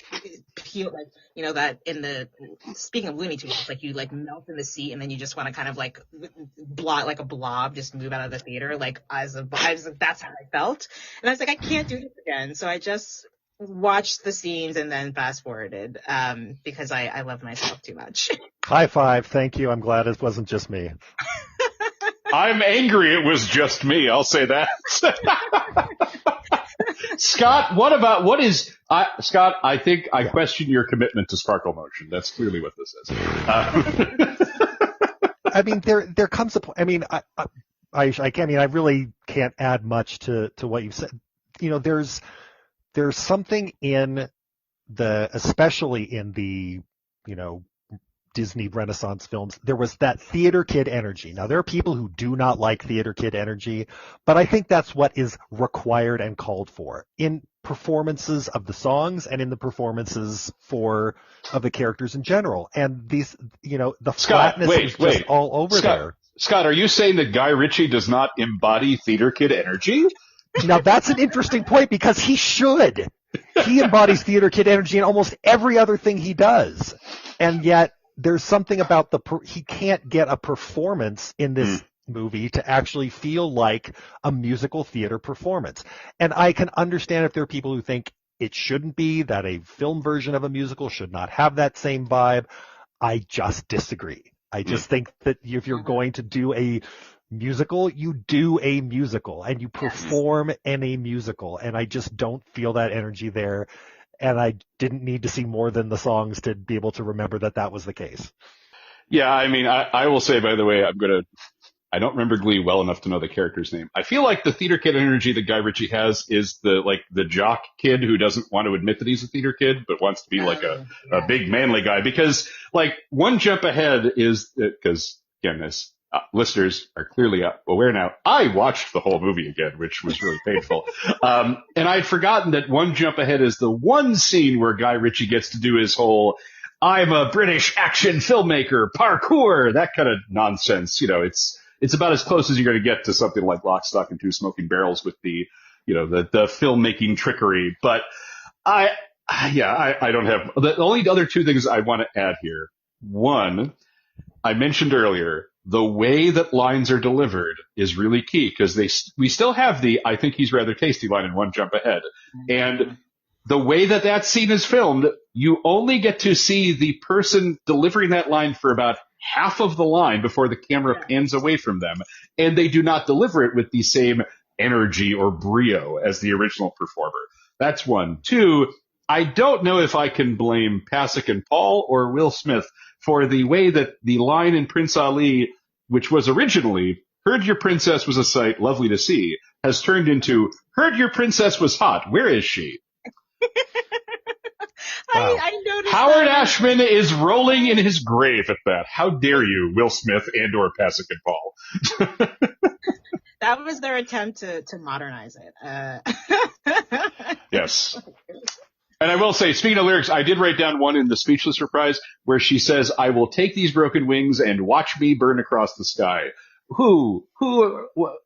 peel that in the, speaking of Looney Tunes, it's you melt in the seat, and then you just want to kind of blot a blob, just move out of the theater. That's how I felt. And I was I can't do this again. So I just watched the scenes and then fast forwarded because I love myself too much.
High five. Thank you. I'm glad it wasn't just me.
I'm angry it was just me. I'll say that. Scott, Scott, I think I question your commitment to sparkle motion. That's clearly what this is.
I mean, there comes a point. I mean, I really can't add much to what you've said. You know, there's something in especially in the, you know, Disney Renaissance films, there was that theater kid energy. Now, there are people who do not like theater kid energy, but I think that's what is required and called for in performances of the songs and in the performances of the characters in general. And these, you know, the flatness is just all over there.
Scott, are you saying that Guy Ritchie does not embody theater kid energy?
Now, that's an interesting point because he should. He embodies theater kid energy in almost every other thing he does. And yet, there's something about he can't get a performance in this movie to actually feel like a musical theater performance. And I can understand if there are people who think it shouldn't be, that a film version of a musical should not have that same vibe. I just disagree. I just think that if you're going to do a musical, you do a musical and you perform in a musical. And I just don't feel that energy there. And I didn't need to see more than the songs to be able to remember that was the case.
Yeah, I mean, I will say, by the way, I don't remember Glee well enough to know the character's name. I feel like the theater kid energy that Guy Ritchie has is the jock kid who doesn't want to admit that he's a theater kid, but wants to be like a big manly guy. Because like One Jump Ahead is, because again, this listeners are clearly aware now, I watched the whole movie again, which was really painful. And I'd forgotten that One Jump Ahead is the one scene where Guy Ritchie gets to do his whole, I'm a British action filmmaker, parkour, that kind of nonsense. You know, it's about as close as you're going to get to something like Lock, Stock, and Two Smoking Barrels with the filmmaking trickery. But I don't have, the only other two things I want to add here. One, I mentioned earlier, the way that lines are delivered is really key because we still have the I think he's rather tasty line in One Jump Ahead. And the way that scene is filmed, you only get to see the person delivering that line for about half of the line before the camera pans away from them. And they do not deliver it with the same energy or brio as the original performer. That's one. Two, I don't know if I can blame Pasek and Paul or Will Smith for the way that the line in Prince Ali, which was originally, heard your princess was a sight lovely to see, has turned into, heard your princess was hot, where is she?
Wow. I noticed
Howard Ashman is rolling in his grave at that. How dare you, Will Smith and or Pasek and Paul?
That was their attempt to modernize it.
Yes. And I will say, speaking of lyrics, I did write down one in the Speechless Reprise where she says, I will take these broken wings and watch me burn across the sky. Who,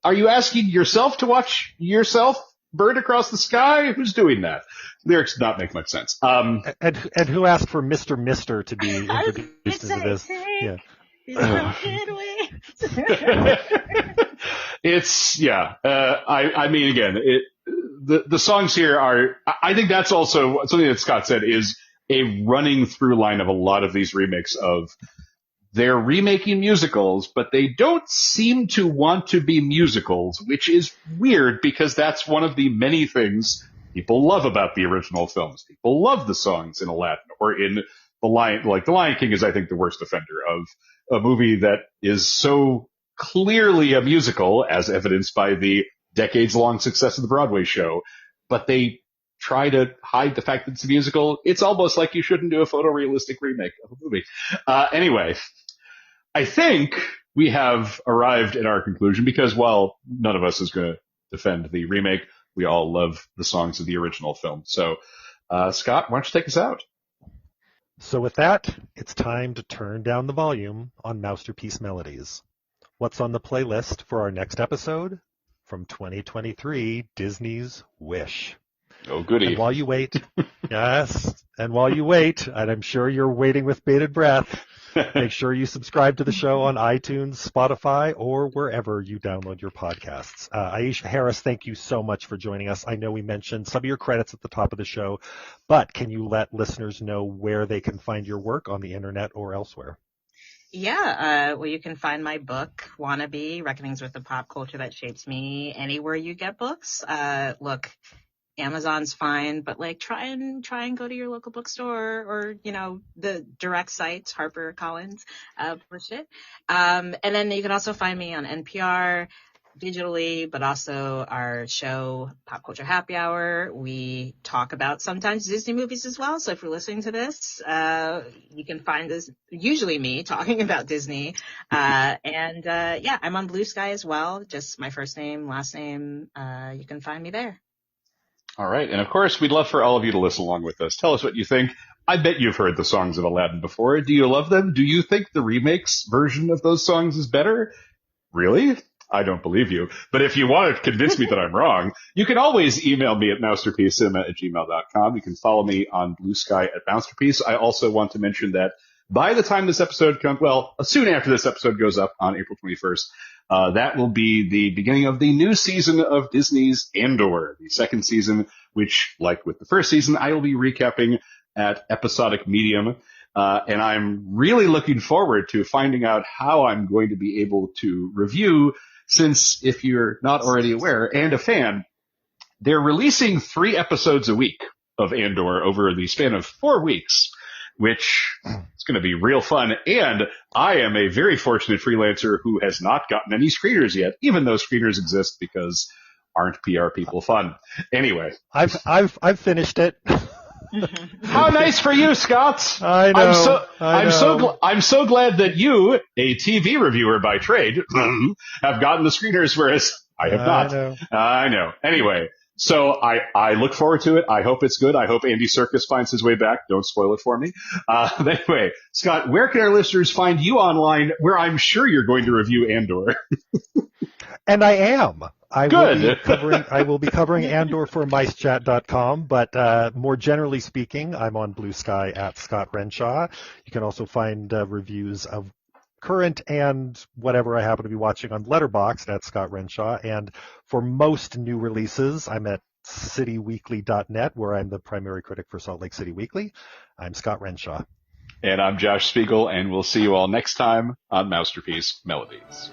are you asking yourself to watch yourself burn across the sky? Who's doing that? Lyrics do not make much sense.
And who asked for Mr. to be introduced into this? Yeah.
It's, I mean, again, the songs here are, I think that's also something that Scott said is a running through line of a lot of these remakes of they're remaking musicals, but they don't seem to want to be musicals, which is weird because that's one of the many things people love about the original films. People love the songs in Aladdin or in The Lion, like The Lion King is, I think, the worst offender of a movie that is so clearly a musical, as evidenced by the decades-long success of the Broadway show, but they try to hide the fact that it's a musical. It's almost like you shouldn't do a photorealistic remake of a movie. Anyway, I think we have arrived at our conclusion because while none of us is going to defend the remake, we all love the songs of the original film. So, Scott, why don't you take us out?
So with that, it's time to turn down the volume on Mousterpiece Melodies. What's on the playlist for our next episode? From 2023, Disney's Wish.
Oh, goody.
And while you wait, yes, and while you wait, and I'm sure you're waiting with bated breath, make sure you subscribe to the show on iTunes, Spotify, or wherever you download your podcasts. Aisha Harris, thank you so much for joining us. I know we mentioned some of your credits at the top of the show, but can you let listeners know where they can find your work on the internet or elsewhere?
Yeah, well, you can find my book, Wannabe, Reckonings with the Pop Culture That Shapes Me, anywhere you get books. Look, Amazon's fine, but like try and go to your local bookstore or, the direct sites, HarperCollins, push it. And then you can also find me on NPR digitally, but also our show, Pop Culture Happy Hour. We talk about sometimes Disney movies as well. So if you're listening to this, you can find this, usually me talking about Disney. Yeah, I'm on Blue Sky as well. Just my first name, last name. You can find me there.
All right. And of course, we'd love for all of you to listen along with us. Tell us what you think. I bet you've heard the songs of Aladdin before. Do you love them? Do you think the remakes version of those songs is better? Really? I don't believe you. But if you want to convince me that I'm wrong, you can always email me at mousterpiececinema@gmail.com. You can follow me on Blue Sky at Mousterpiece. I also want to mention that by the time this episode comes, soon after this episode goes up on April 21st, that will be the beginning of the new season of Disney's Andor, the second season, which, like with the first season, I will be recapping at Episodic Medium. And I'm really looking forward to finding out how I'm going to be able to review, since if you're not already aware and a fan, they're releasing 3 episodes a week of Andor over the span of 4 weeks, which is going to be real fun. And I am a very fortunate freelancer who has not gotten any screeners yet, even though screeners exist, because aren't PR people fun? Anyway.
I've finished it.
How nice for you, Scott!
I know.
I'm so glad that you, a TV reviewer by trade, have gotten the screeners, whereas I have not. I know. Anyway, so I look forward to it. I hope it's good. I hope Andy Serkis finds his way back. Don't spoil it for me. Anyway, Scott, where can our listeners find you online, where I'm sure you're going to review Andor?
And I am. I
Good.
will be covering Andor for MiceChat.com, but more generally speaking, I'm on Blue Sky at Scott Renshaw. You can also find reviews of current and whatever I happen to be watching on Letterboxd at Scott Renshaw. And for most new releases, I'm at cityweekly.net, where I'm the primary critic for Salt Lake City Weekly. I'm Scott Renshaw.
And I'm Josh Spiegel, and we'll see you all next time on Mousterpiece Melodies.